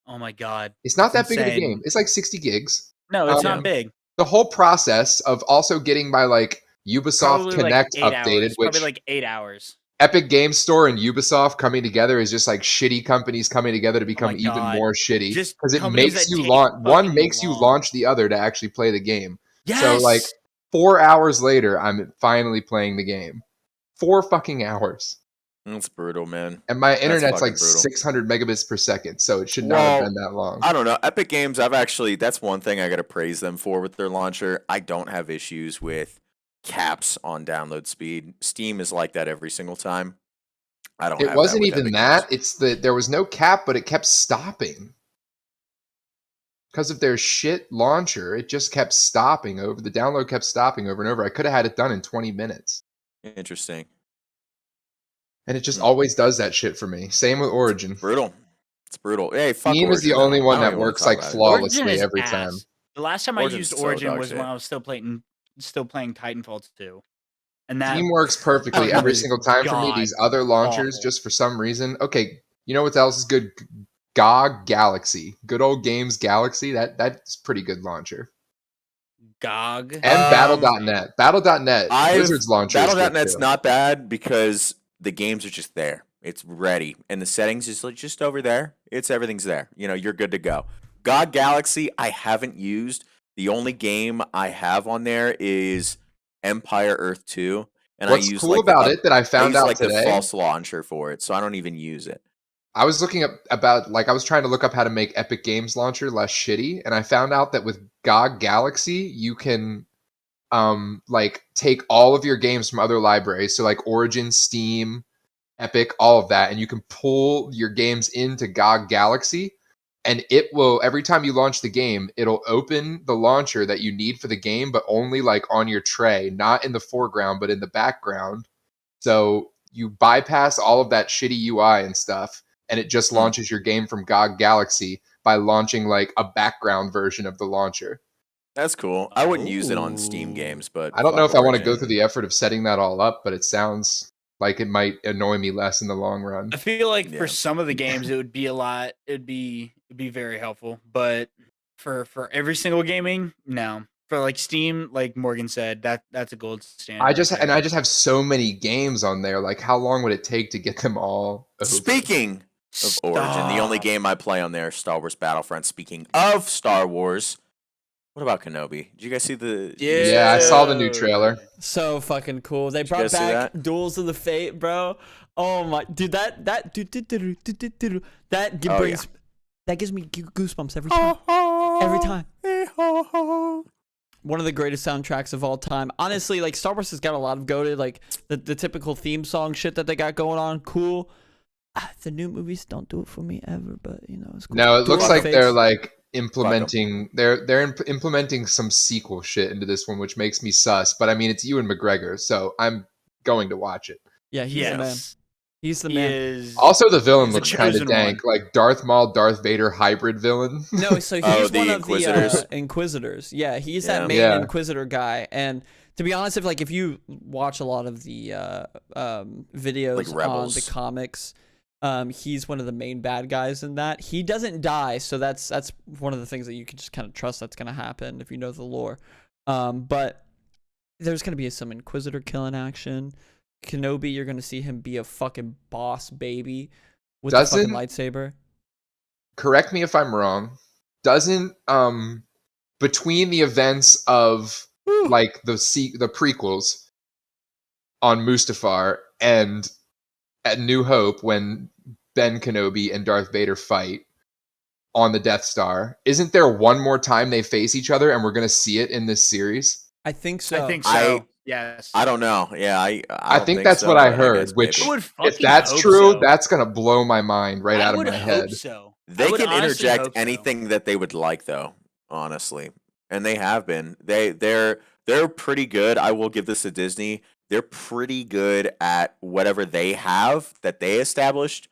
Oh my god. It's not That's that big of a insane. game. It's like 60 gigs. No, it's Um, not big. The whole process of also getting my like Ubisoft Probably Connect like 8 updated, hours. which Probably like 8 hours. Epic Games Store and Ubisoft coming together is just like shitty companies coming together to become even God. more shitty. Just Because it companies makes that you take launch one fucking makes you long. launch the other to actually play the game. Yes. So like 4 hours later, I'm finally playing the game. 4 fucking hours. It's brutal, man. And my internet's fucking like brutal. 600 megabits per second, so it should not Well, have been that long. I don't know. Epic Games, that's one thing I got to praise them for with their launcher. I don't have issues with caps on download speed. Steam is like that every single time. I don't have It wasn't that with even Epic that. Games. It's that there was no cap, but it kept stopping. Because of their shit launcher, it just kept stopping over. The download kept stopping over and over. I could have had it done in 20 minutes. Interesting. And it just always does that shit for me. Same with Origin. Brutal. It's brutal. Hey, fuck Steam is the Origin, only though. one I don't that even wanna works talk like about it. flawlessly Origin is every ass. time. The last time I Origin's used so Origin dog was shit. when I was still playing Titanfall 2. And that Steam works perfectly fucking every was single time for me. god These other launchers, awful. just for some reason. Okay, you know what else is good? GOG Galaxy. Good old games Galaxy. That's pretty good launcher. GOG. And Battle.net. Battle.net. Blizzard's launcher is good Battle.net's too. not bad because the games are just there. It's ready. And the settings is like just over there. Everything's there. You're good to go. GOG Galaxy, I haven't used. The only game I have on there is Empire Earth 2. And What's I use cool like about it that I I found use out like the today, false launcher for it, so I don't even use it. I was looking up about I was trying to look up how to make Epic Games Launcher less shitty, and I found out that with GOG Galaxy you can like take all of your games from other libraries, so like Origin, Steam, Epic, all of that, and you can pull your games into GOG Galaxy, and it will, every time you launch the game, it'll open the launcher that you need for the game, but only like on your tray, not in the foreground, but in the background. So you bypass all of that shitty UI and stuff, and it just launches your game from GOG Galaxy by launching like a background version of the launcher. That's cool. I wouldn't use it on Steam games, but I don't know if fuck I want to go Origin. through the effort of setting that all up, but it sounds Like it might annoy me less in the long run. I feel like Yeah. for some of the games it would be a lot. It'd be very helpful, but for every single gaming, no. For like Steam, like Morgan said, that's a gold standard. I right there. just have so many games on there. Like, how long would it take to get them all over? Speaking of Origin, the only Stop. game I play on there is Star Wars Battlefront. Speaking of Star Wars, what about Kenobi? Did you guys see the? Yeah, I saw the new trailer. So fucking cool. They you brought guys see back that? Duels of the Fate, bro. Oh my, dude, that brings that gives me goosebumps every time. Every time. One of the greatest soundtracks of all time. Honestly, like Star Wars has got a lot of goated, like the typical theme song shit that they got going on. Cool. The new movies don't do it for me ever, but you know it's cool. No, it looks Duels like of the they're Fates. like implementing implementing some sequel shit into this one, which makes me sus. But I mean, it's Ewan McGregor, so I'm going to watch it. Yeah, he's the man. Yes. He's the He man. is. Also, the villain He's the looks kind of chosen dank, like Darth Maul, Darth Vader hybrid villain. No, so he's Oh, one the of Inquisitors? the Inquisitors. Yeah, he's Yeah. that main Yeah. Inquisitor guy. And to be honest, if you watch a lot of the videos Like on Rebels. the comics, he's one of the main bad guys in that. He doesn't die, so that's one of the things that you can just kind of trust that's gonna happen if you know the lore. But there's gonna be some Inquisitor killing action. Kenobi, you're gonna see him be a fucking boss baby with a fucking Doesn't- lightsaber. Correct me if I'm wrong. Doesn't between the events of like the prequels on Mustafar and at New Hope when Ben Kenobi and Darth Vader fight on the Death Star, isn't there one more time they face each other and we're going to see it in this series? I think so. I think so. I- yes. I don't know. Yeah, I I don't think that's so, what I but heard, guess which- maybe. I would If fucking that's hope true, so. that's going to blow my mind right I out of would my hope head. so. I They would can honestly interject hope so. anything that they would like, though. Honestly, and they have been. They're pretty good. I will give this to Disney. They're pretty good at whatever they have that they established,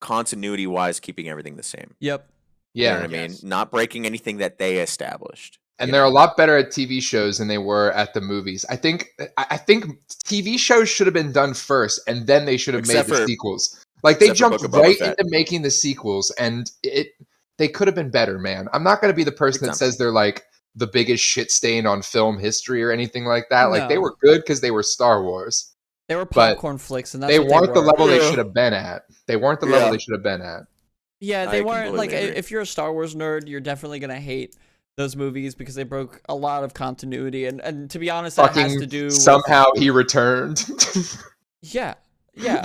continuity wise, keeping everything the same. Yep. You know Yeah. what I mean? Yes. Not breaking anything that they established. And you they're know? a lot better at TV shows than they were at the movies. I think TV shows should have been done first, and then they should have made Except the for- sequels. Like they except for jumped Book of Boba right Fett. into making the sequels, and they could have been better, man. I'm not going to be the person that says they're like the biggest shit stain on film history or anything like that. Like they No. were good because they were Star Wars. They were But popcorn flicks, and that's They what weren't the were. level they Yeah. should have been at. They weren't the level Yeah. they should have been at. Yeah, I they weren't like. completely agree. If you're a Star Wars nerd, you're definitely gonna hate those movies because they broke a lot of continuity. And to be honest, that has to do. Somehow he returned. Yeah, yeah.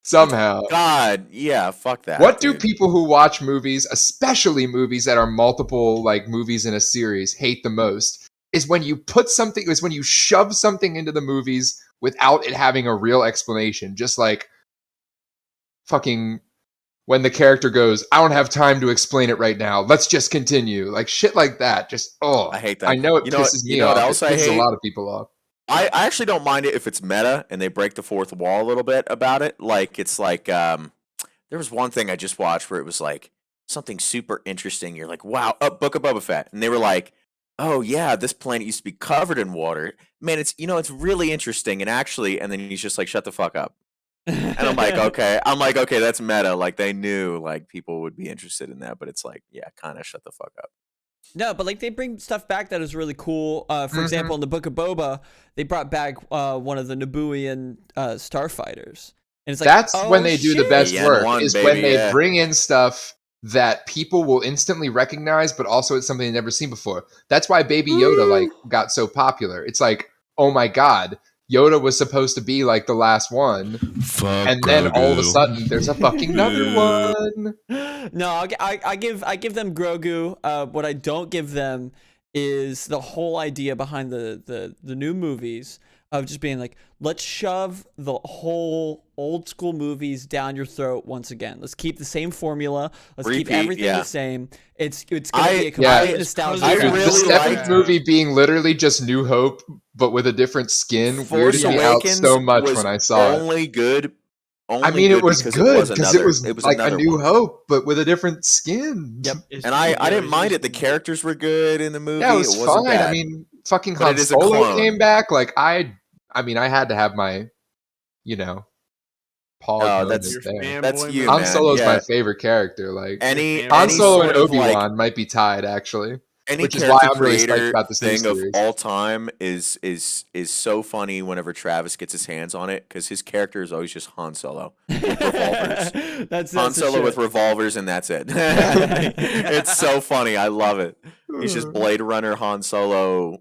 Somehow. God, yeah, fuck that. What do dude. people who watch movies, especially movies that are multiple like movies in a series, hate the most? Is when you shove something into the movies without it having a real explanation. Just like fucking when the character goes, I don't have time to explain it right now. Let's just continue. Like shit like that. Just I hate that. I know it You know what- pisses you me know off. what else It I pisses a hate? lot of people off. I actually don't mind it if it's meta and they break the fourth wall a little bit about it. Like it's like there was one thing I just watched where it was like something super interesting. You're like, wow, Book of Boba Fett, and they were like, oh yeah, this planet used to be covered in water. Man, it's it's really interesting, and actually, and then he's just like, shut the fuck up. And I'm like, okay, that's meta. Like they knew like people would be interested in that, but it's like, yeah, kind of shut the fuck up. No, but like they bring stuff back that is really cool. For Mhm. example, in the Book of Boba, they brought back one of the Nabooian starfighters, and it's like That's oh, when they do the shit. best The work. N1, Is baby, when they yeah. bring in stuff that people will instantly recognize, but also it's something they've never seen before. That's why Baby Yoda like got so popular. It's like, oh my god, Yoda was supposed to be like the last one, Fuck and then all of a Grogu. sudden there's a fucking another one. No, I give them Grogu. What I don't give them is the whole idea behind the new movies of just being like, let's shove the whole old school movies down your throat once again. Let's keep the same formula. Let's keep Repeat, everything yeah. the same. It's gonna be a complete Yeah. nostalgia. I Dude, factor. the really seventh liked- movie being literally just New Hope, but with a different skin, Force weirded me out Awakens so much was when I saw it. only good. I mean, it was good because it was like a another New one. Hope, but with a different skin. Yep. And I didn't mind it. The characters were good in the movie. Yeah, it was wasn't fine. bad. I mean, fucking But Han it is a Solo clone. came back. Like I mean, I had to have my Paul Oh, Jones Your there. that's fanboy you, mode. Han man. Solo's Yeah. my favorite character. Like Any Han Solo and sort of like Obi-Wan might be tied actually, any which is why character I'm really psyched creator about this new thing of series. all time is so funny whenever Travis gets his hands on it because his character is always just Han Solo with revolvers. That's Han the Solo with shit. revolvers and that's it. It's so funny. I love it. He's just Blade Runner Han Solo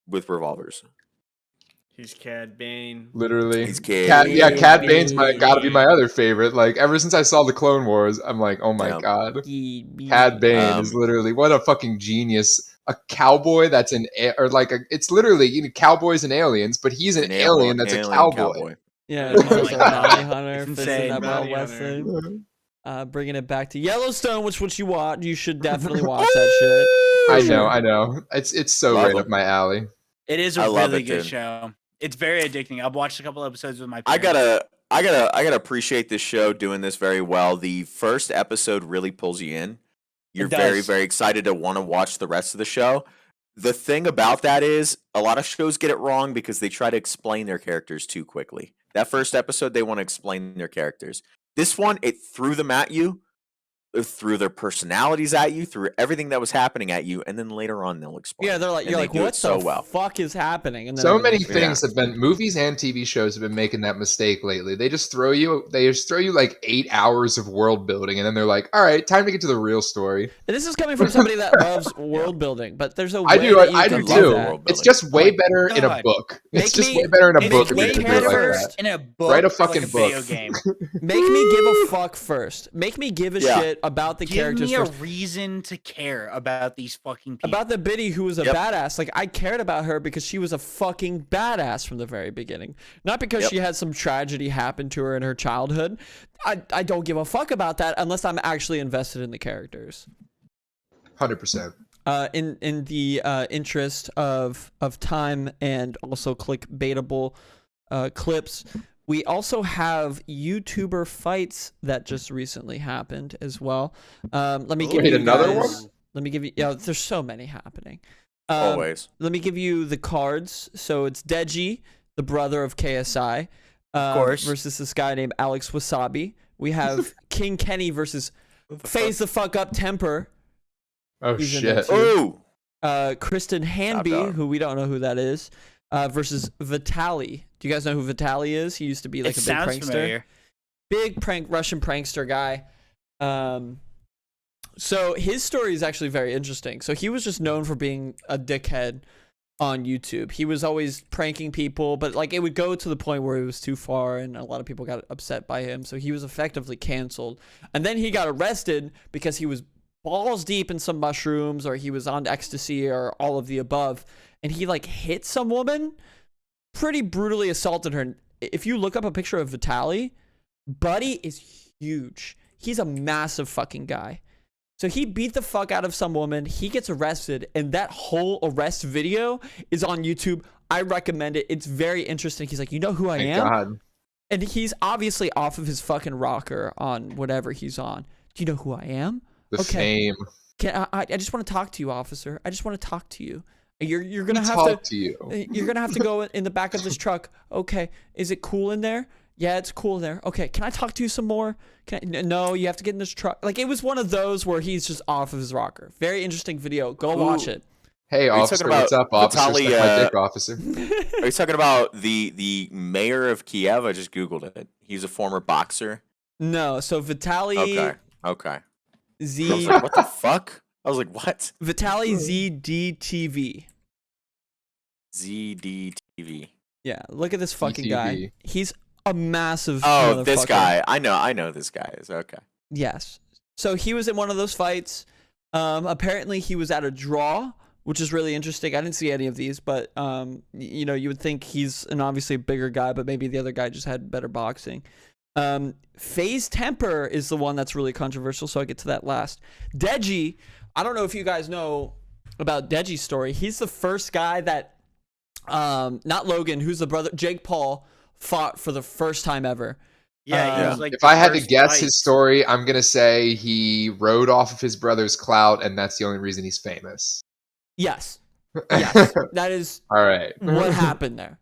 with revolvers. He's Cad Bane. Literally. He's Cad. Cad Bane's gotta be my other favorite. Like ever since I saw the Clone Wars, I'm like, oh my Yeah. god. Cad Bane is literally what a fucking genius. A cowboy that's it's literally cowboys and aliens, but he's an alien that's a cowboy. Yeah, Oh he's my also a God. bounty hunter, It's fits in insane. that Wild Bounty West hunter. thing. Bringing it back to Yellowstone, which you watch. You should definitely watch that shit. I know. It's so Love right him. up my alley. It is I a love really it, good dude. show. It's very addicting. I've watched a couple episodes with my I parents. gotta appreciate this show doing this very well. The first episode really pulls you in. You're very, does. very excited to want to watch the rest of the show. The thing about that is a lot of shows get it wrong because they try to explain their characters too quickly. That first episode, they want to explain their characters. This one, it threw them at you, it threw their personalities at you, threw everything that was happening at you, and then later on they'll explain. Yeah, they're like, And you're they like, do it what so the well. fuck is happening? And then So many everything's- things have been movies and TV shows have been making that mistake lately. They just throw you like 8 hours of world building and then they're like, all right, time to get to the real story. And this is coming from somebody that loves world building, but there's a way I do that you I can do love do too. that. world It's building. just way my better in a God. book. Make It's just me- way better in a It's book if way you do it better like that. in a book. Write a like fucking video book. game. Make me give a fuck first. Make me give a Yeah. shit about the Give characters me a first. reason to care about these fucking people. About the Biddy who was a Yep. badass. Like, I cared about her because she was a fucking badass from the very beginning. Not because Yep. she had some tragedy happen to her in her childhood. I don't give a fuck about that unless I'm actually invested in the characters. 100%. In the interest of time and also clickbaitable clips, we also have YouTuber fights that just recently happened as well. Let me give Wait, you another guys, one? Let me give you. Yeah, there's so many happening. Always. Let me give you the cards. So it's Deji, the brother of KSI, course. versus this guy named Alex Wasabi. We have King Kenny versus Phase the Fuck Up Temper. Oh He's in shit. it too. Ooh. Kristen Hanby, dog. who we don't know who that is, versus Vitaly. Do you guys know who Vitaly is? He used to be like It a big sounds prankster. familiar. Big Russian prankster guy. So his story is actually very interesting. So he was just known for being a dickhead on YouTube. He was always pranking people, but like it would go to the point where it was too far and a lot of people got upset by him. So he was effectively canceled. And then he got arrested because he was balls deep in some mushrooms or he was on ecstasy or all of the above. And he like hit some woman, pretty brutally assaulted her. If you look up a picture of Vitaly, Buddy is huge. He's a massive fucking guy. So he beat the fuck out of some woman. He gets arrested, and that whole arrest video is on YouTube. I recommend it. It's very interesting. He's like, you know who I Thank am? God. And he's obviously off of his fucking rocker on whatever he's on. Do you know who I am? The fame. I just want to talk to you, officer. I just want to talk to you. You're gonna We have talk to. to you. You're gonna have to go in the back of this truck. Okay, is it cool in there? Yeah, it's cool in there. Okay, can I talk to you some more? No, you have to get in this truck. Like it was one of those where he's just off of his rocker. Very interesting video. Go watch it. Hey, Are you officer, talking what's up, about officer? Vitaly, Suck my dick, officer. Are you talking about the mayor of Kiev? I just googled it. He's a former boxer. No, so Vitaly Okay. I was Z like, what the fuck? I was like, what? Vitaly ZDTV. ZDTV. Yeah, look at this fucking guy. ZTV. He's a massive. Oh, this motherfucker. guy. I know this guy is okay. Yes. So he was in one of those fights. Apparently he was at a draw, which is really interesting. I didn't see any of these, but you know, you would think he's an obviously bigger guy, but maybe the other guy just had better boxing. FaZe Temper is the one that's really controversial, so I'll get to that last. Deji, I don't know if you guys know about Deji's story. He's the first guy that not Logan, who's the brother, Jake Paul, fought for the first time ever. Yeah, he Yeah. was like If the I had to first guess fight. his story, I'm gonna say he rode off of his brother's clout, and that's the only reason he's famous. Yes. Yes. That is All right. what happened there.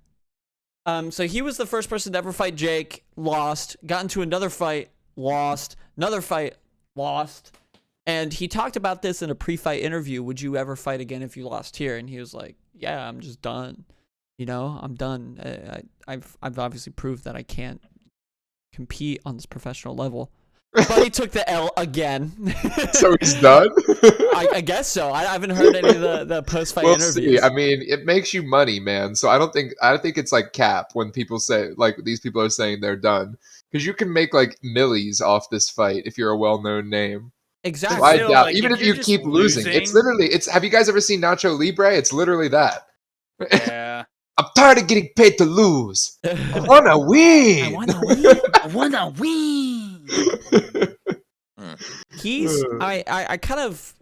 So he was the first person to ever fight Jake, lost, got into another fight, lost, another fight, lost. And he talked about this in a pre-fight interview. Would you ever fight again if you lost here? And he was like, yeah, I'm just done. You know, I'm done. I've obviously proved that I can't compete on this professional level. But he took the L again. So he's done? I guess so. I haven't heard any of the post-fight interviews. See. I mean, it makes you money, man. So I don't think it's like cap when people say like these people are saying they're done, because you can make like millies off this fight if you're a well-known name. Exactly. So I Still, doubt, like, even if if you're you just keep losing, it's literally have you guys ever seen Nacho Libre? It's literally that. Yeah. I'm tired of getting paid to lose. I wanna win. I wanna win. He's I kind of,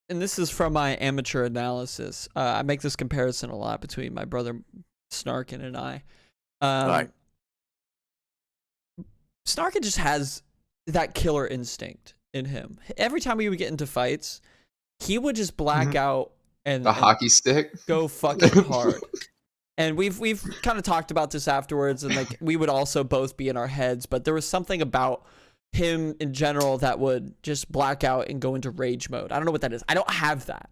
and this is from my amateur analysis. I make this comparison a lot between my brother Snarken and I. Right. Snarken just has that killer instinct in him. Every time we would get into fights, he would just black out and The hockey stick. go fucking hard. And we've kind of talked about this afterwards, and like we would also both be in our heads, but there was something about him in general that would just black out and go into rage mode. I don't know what that is. I don't have that.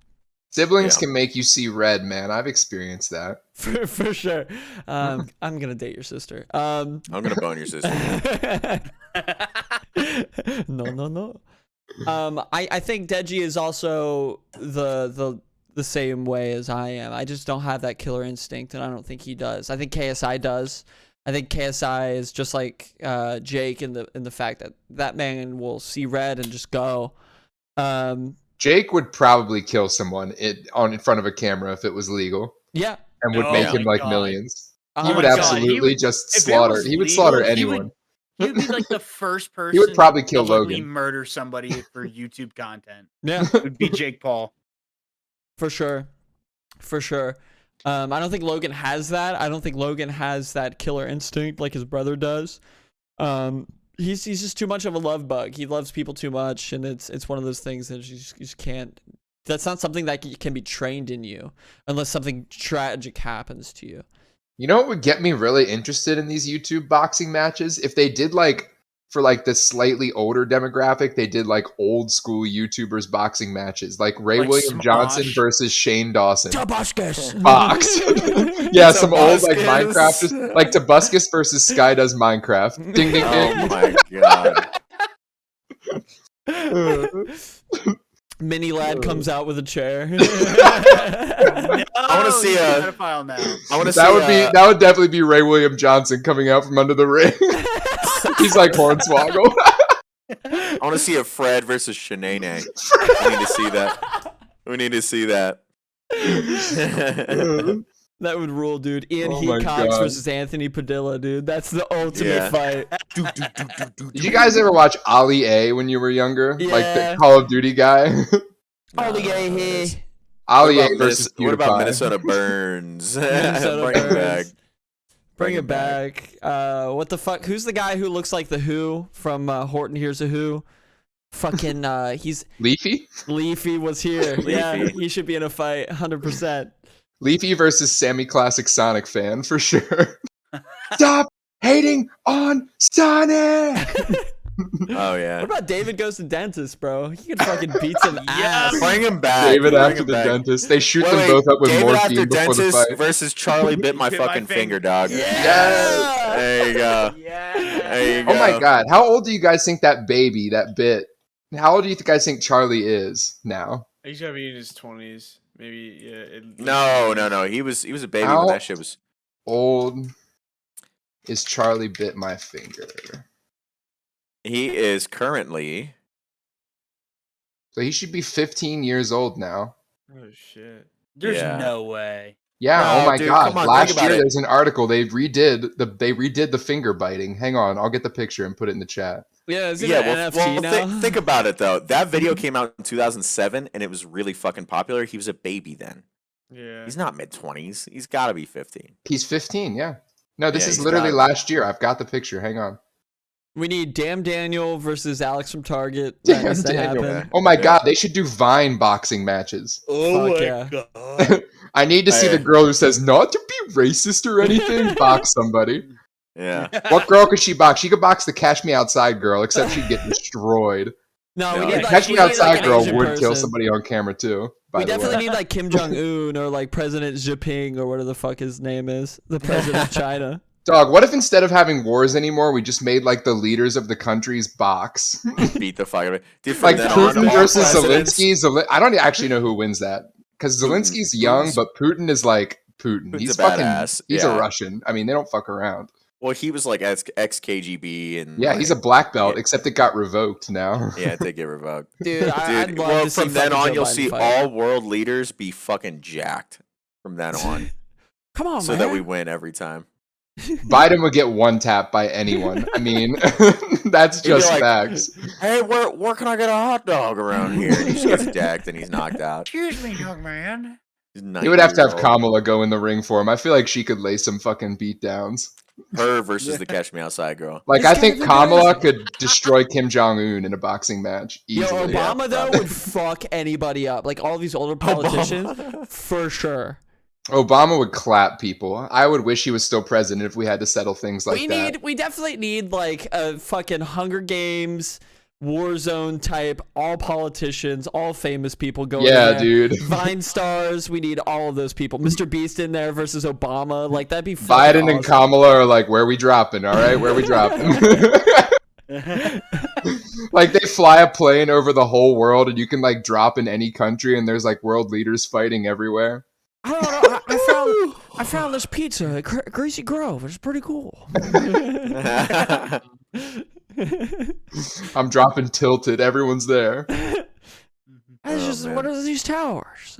Siblings can make you see red, man. I've experienced that. For sure. I'm gonna date your sister. I'm gonna bone your sister. No. I think Deji is also the same way as I am. I just don't have that killer instinct, and I don't think he does. I think KSI does. I think KSI is just like Jake in the fact that man will see red and just go. Jake would probably kill someone in front of a camera if it was legal. Yeah. And would make him like millions. He would God. absolutely just slaughter. He would slaughter anyone. He would be like the first person. He would probably kill to publicly Logan. murder somebody for YouTube content. Yeah. It would be Jake Paul. For sure. I don't think Logan has that. I don't think Logan has that killer instinct like his brother does. He's just too much of a love bug. He loves people too much, and it's one of those things that you just can't. That's not something that can be trained in you unless something tragic happens to you. You know what would get me really interested in these YouTube boxing matches? If they did like, for like the slightly older demographic, they did like old school YouTubers boxing matches, like William Smosh. Johnson versus Shane Dawson. Tabascus. Box. Yeah, some old like Tobuscus. Minecrafters, like Tabuscus versus Sky Does Minecraft. Ding ding Oh ding. my god. Mini lad comes out with a chair. I wanna see he's a- pedophile now. I want to see. That would definitely be Ray William Johnson coming out from under the ring. He's like Hornswoggle. I want to see a Fred versus Shanae. We need to see that. That would rule, dude. Ian Oh my Heacox God. versus Anthony Padilla, dude. That's the ultimate fight. Did you guys ever watch Ali A when you were younger? Like Yeah. the Call of Duty guy? All gay here. Ali What A about, versus what about PewDiePie. Minnesota Burns? Minnesota Bring it back. Burns. Bring it back. What the fuck? Who's the guy who looks like the Who from Horton Hears a Who? Fucking, he's Leafy? Leafy was here. Leafy. Yeah, he should be in a fight, 100%. Leafy versus Sammy Classic Sonic fan for sure. Stop hating on Sonic! Oh yeah. What about David Goes to Dentist, bro? He could fucking beat some ass. Bring him back. David Bring after him the back. dentist. They shoot Wait, them both up with David morphine after before the dentist fight. versus Charlie bit my Bit my fucking finger. finger, dog. Yeah. There you go. Yeah. There you go. Oh my god, how old do you guys think that baby, that bit? How old do you guys think Charlie is now? He's gotta be in his 20s, maybe. Yeah. No. He was a baby How when that shit was. old is Charlie bit my finger? He is currently. So he should be 15 years old now. Oh shit. There's Yeah. no way. Yeah, No, oh my dude, god. come on, Last think about year it. there's an article they redid the finger biting. Hang on, I'll get the picture and put it in the chat. Yeah, is it Yeah, an NFT now? think about it though. That video came out in 2007, and it was really fucking popular. He was a baby then. Yeah. He's not mid-20s. He's got to be 15. He's 15, yeah. No, this Yeah, is he's literally got it. last year. I've got the picture. Hang on. We need Damn Daniel versus Alex from Target. That Damn needs to Daniel. happen. Oh my Yeah. god, they should do Vine boxing matches. Oh Fuck my yeah. god. I need to see the Hey. girl who says not to be racist or anything box somebody. Yeah. What girl could she box? She could box the Cash Me Outside girl, except she'd get destroyed. No, we No, need yeah, like, Cash we Me need, like, Outside an girl Asian would kill person. somebody on camera too. By We the definitely way, need like Kim Jong Un or like President Xi Jinping or whatever the fuck his name is, the president of China. dog. What if instead of having wars anymore, we just made like the leaders of the countries box, Beat the fuck out of it. Dude, from like then Putin on, all versus presidents- Zelensky. I don't actually know who wins that because Putin. Zelensky's young, Putin's- but Putin is like Putin. Putin's He's a fucking. badass, He's yeah. a Russian. I mean, they don't fuck around. Well, he was like ex KGB and Yeah, he's a like, black belt, yeah. except it got revoked now. Yeah, it did get revoked. Dude, I'd Dude, love well, to see from then fucking on, Joe you'll Biden see fight. all world leaders be fucking jacked from then on, Come on, so man. that we win every time. Biden would get one tap by anyone. I mean, that's He'd be just like, facts. Hey, where can I get a hot dog around here? And he just gets decked and he's knocked out. Excuse me, young man. He's He would have to have 90-year-old. Kamala go in the ring for him. I feel like she could lay some fucking beatdowns. Her versus the Catch Me Outside girl. Like, This I think guy's a Kamala crazy. could destroy Kim Jong Un in a boxing match Yo, easily. Obama though probably. would fuck anybody up. Like all these older politicians, for sure. Obama would clap people. I would wish he was still president if we had to settle things like that. We definitely need like a fucking Hunger Games, Warzone type, all politicians, all famous people going Yeah, there. dude. Vine stars, we need all of those people. Mr. Beast in there versus Obama, like that'd be fucking Biden and awesome. Kamala are like, where we dropping? All right, where we dropping? Like they fly a plane over the whole world, and you can like drop in any country, and there's like world leaders fighting everywhere. I don't know. I found this pizza at Greasy Grove. It's pretty cool. I'm dropping Tilted. Everyone's there. That's just man. what are these towers?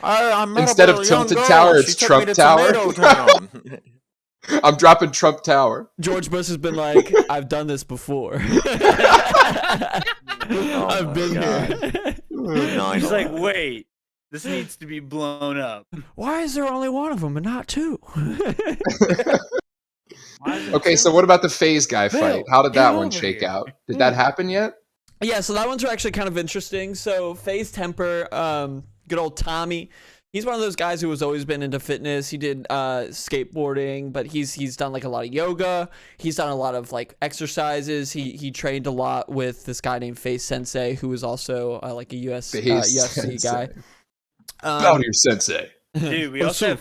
I met Instead up of with a young Tilted girl. Tower, She it's took Trump me to Tower. Tomato Town. I'm dropping Trump Tower. George Bush has been like, I've done this before. I've been here. No, I He's know. like, wait, this needs to be blown up. Why is there only one of them and not two? Okay, so what about the Phase guy Bill, fight? How did get that one over shake here. out? Did that happen yet? Yeah, so that one's actually kind of interesting. So Phase Temper, good old Tommy. He's one of those guys who has always been into fitness. He did skateboarding, but he's done like a lot of yoga. He's done a lot of like exercises. He trained a lot with this guy named Face Sensei, who is also like a UFC Sensei. guy. Bow to your sensei. Dude, we Oh, also so-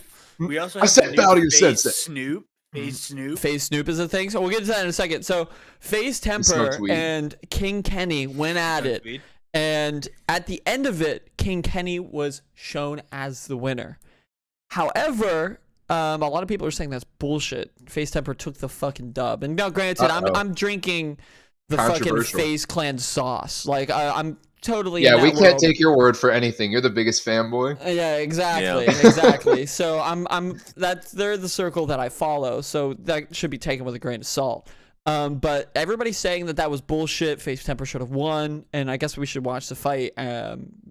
have I said the bow to new your Face sensei. Snoop. Face Snoop. Face Snoop is a thing, so we'll get to that in a second. So Face Temper smokes weed. and King Kenny went at it, and at the end of it, King Kenny was shown as the winner. However, a lot of people are saying that's bullshit. Face Temper took the fucking dub, and now granted, I'm drinking the fucking Controversial. Face Clan sauce. Like I'm totally Yeah, in we that can't world. take your word for anything. You're the biggest fanboy. Yeah, exactly, Yeah. exactly. So they're the circle that I follow, so that should be taken with a grain of salt. But everybody's saying that was bullshit. Face Temper should have won, and I guess we should watch the fight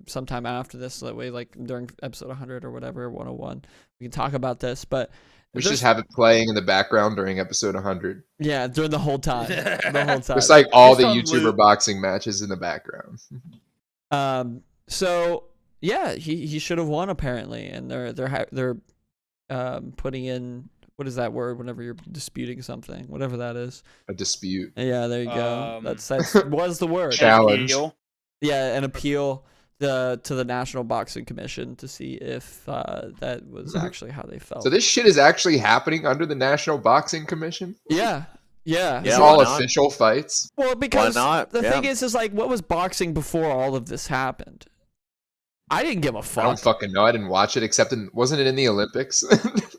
sometime after this, so that way, like during episode 100 or whatever, 101, we can talk about this. But We should just have it playing in the background during episode 100. yeah, during the whole time, Just like all Just the on YouTuber loop. boxing matches in the background. So yeah, he should have won apparently, and they're putting in. What is that word whenever you're disputing something? Whatever that is. A dispute. Yeah, there you go. Um, That's was the word. Challenge. Yeah, an appeal to the National Boxing Commission to see if that was actually how they felt. So this shit is actually happening under the National Boxing Commission? Yeah. Yeah, It's why all not? official fights? Well, because not? the Yeah. thing is like, what was boxing before all of this happened? I didn't give a I don't fuck. fucking know. I didn't watch it, except wasn't it in the Olympics?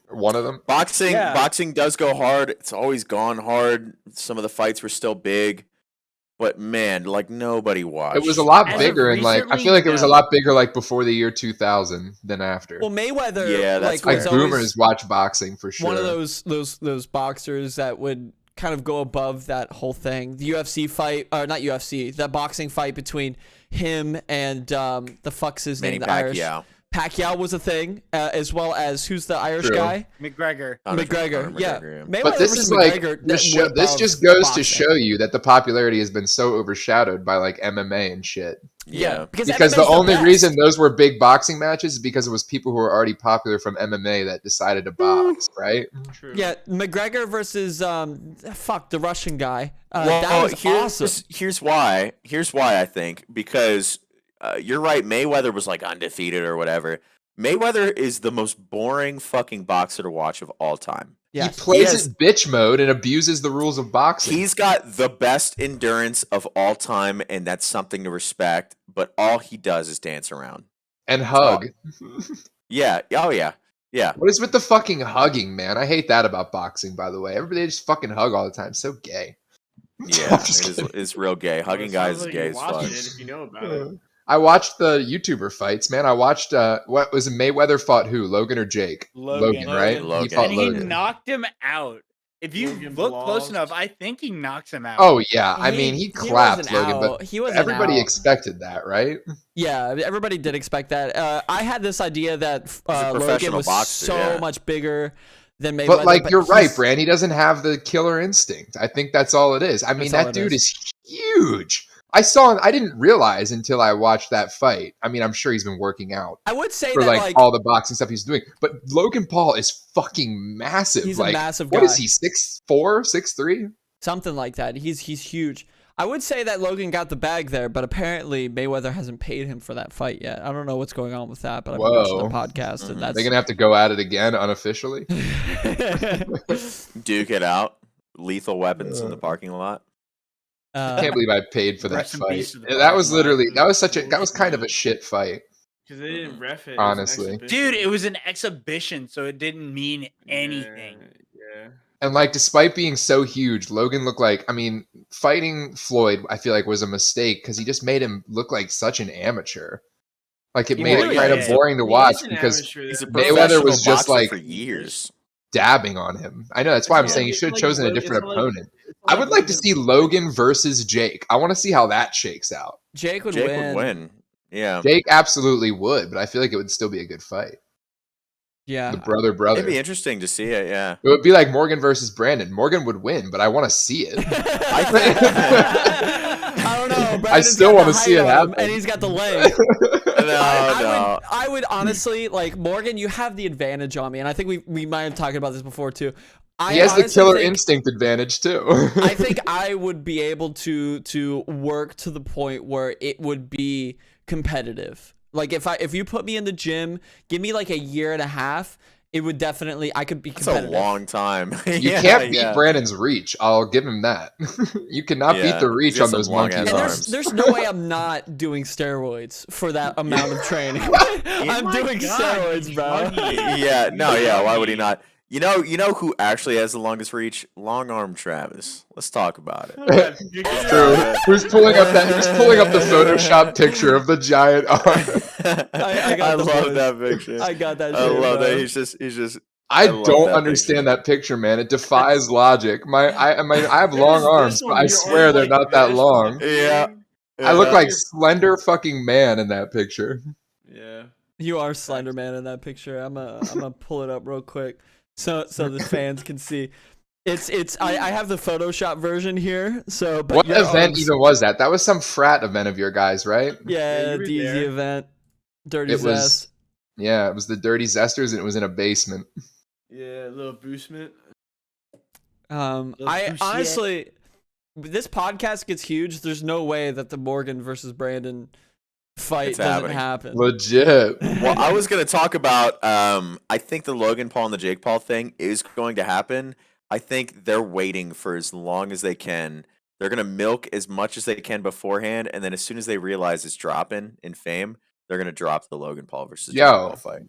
One of them? Yeah. Boxing does go hard. It's always gone hard. Some of the fights were still big, but man, like nobody watched. It was a lot As of bigger, and like I recently, feel like it was a no. lot bigger like before the year 2000 than after. Well, Mayweather, Yeah, that's like fair. Like was always boomers watch boxing for sure. one of those boxers that would kind of go above that whole thing. The UFC fight, or not UFC, that boxing fight between him and the fuck's his Manny name, the Irish. Pacquiao. Pacquiao was a thing, as well as who's the Irish True. guy? McGregor. McGregor. Yeah. Mayweather But this versus is like McGregor, this, way this above just goes to boxing. show you that the popularity has been so overshadowed by like MMA and shit. Yeah, because Because the MMA's only best. reason those were big boxing matches is because it was people who were already popular from MMA that decided to box, right? True. Yeah, McGregor versus the Russian guy. Well, that was awesome. here's why. Here's why I think, because you're right. Mayweather was like undefeated or whatever. Mayweather is the most boring fucking boxer to watch of all time. Yes. He plays has- it bitch mode and abuses the rules of boxing. He's got the best endurance of all time, and that's something to respect. But all he does is dance around and hug. Yeah. Oh yeah. Yeah. What is with the fucking hugging, man? I hate that about boxing, by the way. Everybody just fucking hug all the time. So gay. Yeah. I'm just It is, it's real gay. Hugging guys is gay as fuck. It if you know about it. I watched the YouTuber fights, man. I watched what was it, Mayweather fought who? Logan or Jake? Logan. Right? Logan. He fought And he Logan. knocked him out. If you Logan look close lost. enough, I think he knocks him out. Oh yeah, I mean he clapped wasn't Logan, out. but He wasn't everybody out. expected that, right? Yeah, everybody did expect that. I had this idea that a Logan professional was boxer, so yeah. much bigger than Mayweather. But like you're right, he's- Brand. He doesn't have the killer instinct. I think that's all it is. I mean, That's all that it dude is huge. I didn't realize until I watched that fight. I mean, I'm sure he's been working out I would say for that like all the boxing stuff he's doing. But Logan Paul is fucking massive. He's a like, massive What guy. is he? 6'4", 6'3"? something like that. He's huge. I would say that Logan got the bag there, but apparently Mayweather hasn't paid him for that fight yet. I don't know what's going on with that, but I've been watching the Whoa. podcast, and They're that's gonna have to go at it again unofficially. Duke it out. Lethal weapons in the parking lot. I can't believe I paid for that Rest in fight. peace to the That was parking lot. literally that was kind of a shit fight. Because they didn't ref it. Honestly. Dude, it was an exhibition, so it didn't mean anything. Yeah. And like, despite being so huge, Logan looked like, I mean, fighting Floyd, I feel like was a mistake because he just made him look like such an amateur. Like it He made really it kind of is. boring to He watch is an because amateur, He's a though. Mayweather professional was just boxer like for years. dabbing on him. I know that's why I'm Yeah. saying you should have chosen a different opponent. It's I would like to Logan. see Logan versus Jake. I want to see how that shakes out. Jake would Jake win. would win. Yeah. Jake absolutely would, but I feel like it would still be a good fight. Yeah. The brother. It'd be interesting to see it. Yeah. It would be like Morgan versus Brandon. Morgan would win, but I want to see it. I don't know. Brandon's still got wanna the see height it on him, happen. and he's got the leg. No. I would honestly like Morgan. You have the advantage on me, and I think we might have talked about this before too. He has the honestly killer think- instinct advantage too. I think I would be able to work to the point where it would be competitive. Like if you put me in the gym, give me like a year and a half, it would definitely I could be It's a competitive. long time. You can't beat Brandon's reach. I'll give him that. You cannot beat Yeah, the reach he's got on those some long monkey ass And arms. there's no way I'm not doing steroids for that amount of training. I'm my doing God, steroids, he's bro. lucky. Yeah. No. Yeah. Why would he not? You know who actually has the longest reach? Long arm Travis. Let's talk about it. True. Who's pulling up the Photoshop picture of the giant arm? I got the love boys. that picture. I got that. I shit, love bro. that. He's just. I love don't that understand that picture, man. It defies logic. I have long arms, but I swear they're not that long. Yeah. I look like slender fucking man in that picture. Yeah. You are Slender Man in that picture. I'm gonna pull it up real quick so the fans can see. I have the Photoshop version here. So but What your event arms- even was that? That was some frat event of your guys, right? Yeah, Yeah, you were DZ there. event. Dirty It was- Zest. Yeah, it was the Dirty Zesters, and it was in a basement. Yeah, a little boostment. I Bullshit. honestly, this podcast gets huge. There's no way that the Morgan versus Brandon fight It's doesn't happening. happen. Legit. Well, I was going to talk about. I think the Logan Paul and the Jake Paul thing is going to happen. I think they're waiting for as long as they can. They're going to milk as much as they can beforehand, and then as soon as they realize it's dropping in fame, they're going to drop the Logan Paul versus Jake Yo. Paul fight.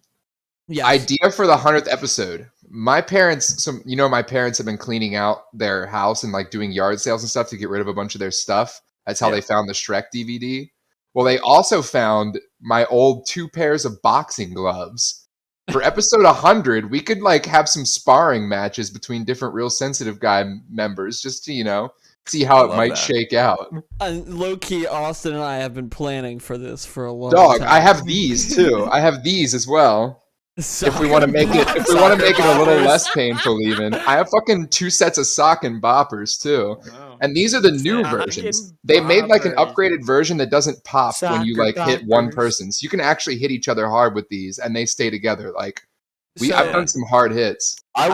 Yes. Idea for the 100th episode. My parents, my parents have been cleaning out their house and like doing yard sales and stuff to get rid of a bunch of their stuff. That's how Yeah. they found the Shrek DVD. Well, they also found my old 2 pairs of boxing gloves. For episode 100, we could like have some sparring matches between different Real Sensitive Guy members just to, see how I it love might that. shake out. Low key, Austin and I have been planning for this for a long Dog, time. I have these too. I have these as well. If we want to make it, if we want to make it a little boppers. less painful, even I have fucking 2 sets of sock and boppers too. Wow. And these are the new Sock versions. and They made like an boppers. upgraded version that doesn't pop when you Soccer like hit one boppers. person. So you can actually hit each other hard with these, and they stay together. Like So- I've done some hard hits. I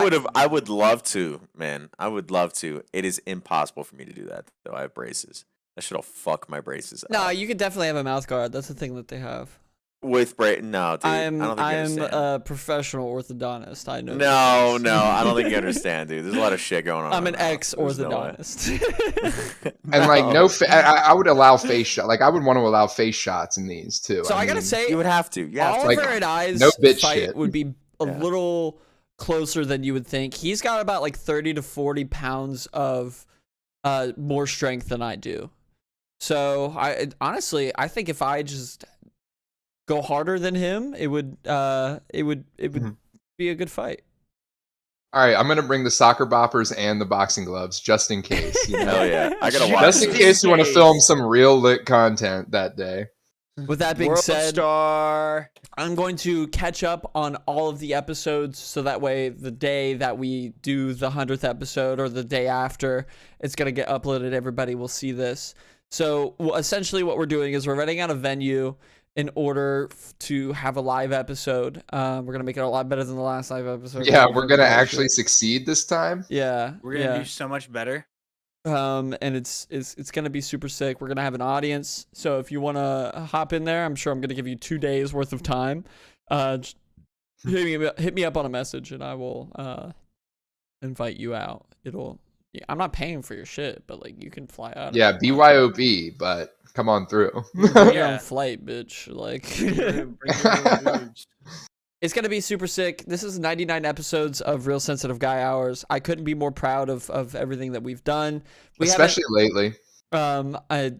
would love to, man. I would love to. It is impossible for me to do that though. I have braces. That shit'll fuck my braces up. No, you could definitely have a mouth guard. That's the thing that they have. With no, dude. I don't think you I'm understand. a professional orthodontist. I know. No, I don't think you understand, dude. There's a lot of shit going on. I'm in an my mouth. There's no way. ex-orthodontist. And like I would allow face shot. Like I would want to allow face shots in these too. So I gotta mean, say, You would have to. Yeah. Oliver like, and I's no bitch fight shit. would be a Yeah. little closer than you would think. He's got about like 30 to 40 pounds of more strength than I do. So honestly, I think if I just go harder than him, it would Mhm. be a good fight. All right, I'm gonna bring the soccer boppers and the boxing gloves just in case. You know? Hell yeah. I gotta watch Just in this. case you want to film some real lit content that day. With that being World said, star. I'm going to catch up on all of the episodes so that way the day that we do the 100th episode or the day after, it's going to get uploaded. Everybody will see this. So essentially what we're doing is we're renting out a venue in order to have a live episode. We're going to make it a lot better than the last live episode. Yeah, we're gonna actually succeed this time. Yeah. We're gonna do so much better. And it's gonna be super sick. We're gonna have an audience, so if you wanna hop in there, I'm sure I'm gonna give you 2 days worth of time. Just hit me up on a message, and I will invite you out. I'm not paying for your shit, but like you can fly out. Yeah, BYOB, but come on through. Bring your Yeah. own flight, bitch. Like Bring your own dudes. it's gonna be super sick. This is 99 episodes of Real Sensitive Guy Hours. I couldn't be more proud of everything that we've done. Especially lately. I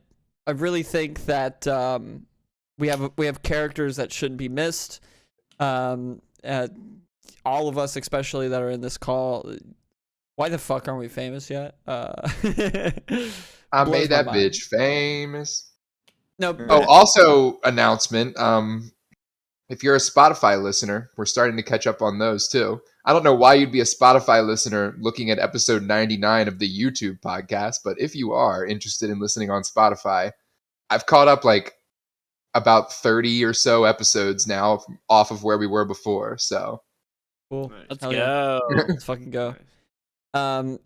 really think that we have characters that shouldn't be missed. All of us, especially that are in this call. Why the fuck aren't we famous yet? I blows made my that mind. bitch famous. No. Oh, also announcement. If you're a Spotify listener, we're starting to catch up on those too. I don't know why you'd be a Spotify listener looking at episode 99 of the YouTube podcast, but if you are interested in listening on Spotify, I've caught up like about 30 or so episodes now off of where we were before. So Cool. Nice. Let's Hell yeah. go. Let's fucking go.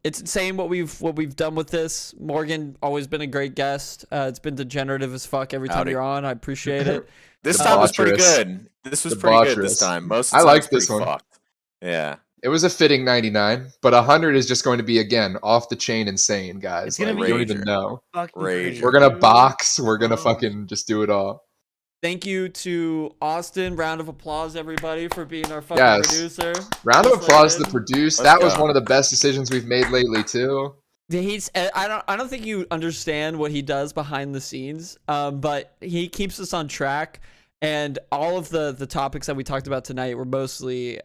It's insane what we've done with this. Morgan, always been a great guest. It's been degenerative as fuck every time Howdy. you're on. I appreciate it. This time was pretty Debaucherous. good. This was pretty good this Debaucherous. time. Most I of the time like it's this pretty one. fucked. Yeah. it was a fitting 99, but 100 is just going to be, again, off the chain insane, guys. It's gonna Like, be we don't even rager. know. Fucking Rage. crazy. We're going to box. We're going to fucking just do it all. Thank you to Austin. Round of applause, everybody, for being our fucking Yes. producer. Round of Just applause to like the produce. Let's That was go. one of the best decisions we've made lately, too. I don't think you understand what he does behind the scenes. But he keeps us on track, and all of the topics that we talked about tonight were mostly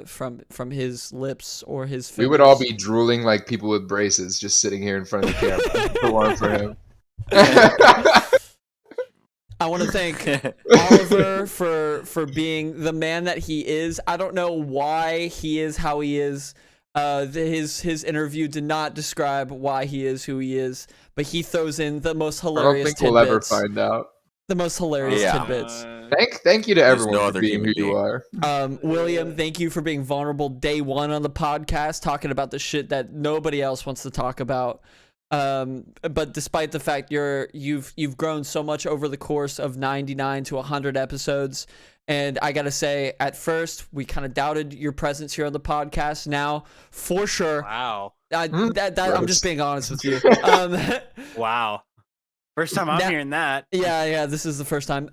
from his lips or his. We would all fingers. be drooling like people with braces just sitting here in front of the camera. If it weren't for him. I want to thank Oliver for being the man that he is. I don't know why he is how he is. His interview did not describe why he is who he is, but he throws in the most I don't hilarious think we'll ever tidbits. find out. The most hilarious Yeah. tidbits. Thank you to There's everyone no for other being who human you being. are. William, thank you for being vulnerable day one on the podcast, talking about the shit that nobody else wants to talk about. But despite the fact you've grown so much over the course of 99 to 100 episodes, and I gotta say, at first we kind of doubted your presence here on the podcast. Now, for sure, Wow. I'm Gross. just being honest with you. Wow. First time I'm Now- hearing that. Yeah, this is the first time.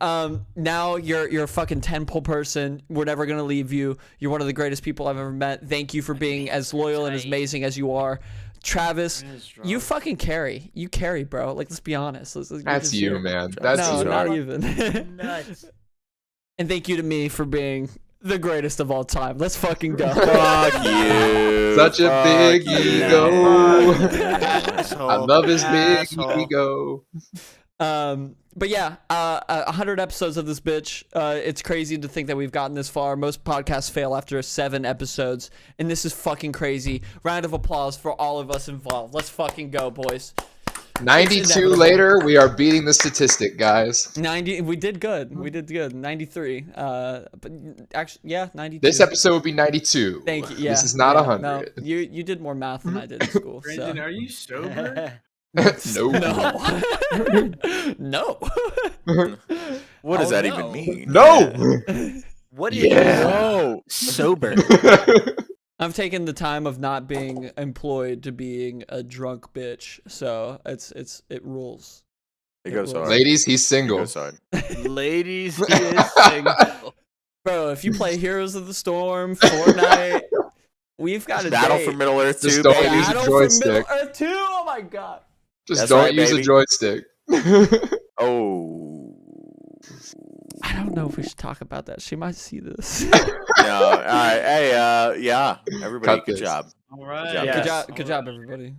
Now you're a fucking 10-pole person. We're never gonna leave you. You're one of the greatest people I've ever met. Thank you for being as loyal and as amazing as you are. Travis, you fucking carry. You carry, bro. Like, let's be honest. You're That's just you, here. man. That's No, you. not even. Nuts. And thank you to me for being the greatest of all time. Let's fucking go. Fuck you. Such a Fuck big you. ego. Fuck Asshole. I love his big Asshole. ego. But yeah, 100 episodes of this bitch. It's crazy to think that we've gotten this far. Most podcasts fail after 7 episodes, and this is fucking crazy. Round of applause for all of us involved. Let's fucking go, boys. 92 inevitable. later, we are beating the statistic, guys. 90. We did good. 93. But actually, yeah, 92. This episode would be 92. Thank you. Yeah, This is not yeah, 100. No, you did more math than I did in school. Brandon, So. are you sober? No. No. What does Oh, that no. even mean? No. What is Yeah. sober? I've taken the time of not being employed to being a drunk bitch, so it rules. It goes hard. Ladies, he's It single. goes hard. Ladies, he is single. Bro, if you play Heroes of the Storm, Fortnite, we've got a Battle date. for Middle Earth Just 2, don't baby. use a Battle for Middle joystick. Earth 2. Oh my god. Just That's don't right, use a baby. joystick. Oh. I don't know if we should talk about that. She might see this. No. All right. Hey, yeah. Everybody, Cut good this. job. All right. job. Yes. Good job, everybody.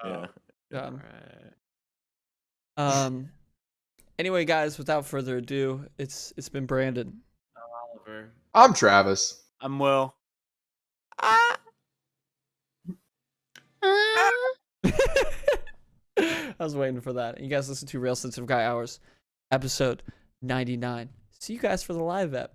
Yeah. Good All job. right. Anyway, guys, without further ado, it's been Brandon. Oliver. I'm Travis. I'm Will. I was waiting for that. You guys listen to Real Sensitive Guy Hours, episode 99. See you guys for the live ep.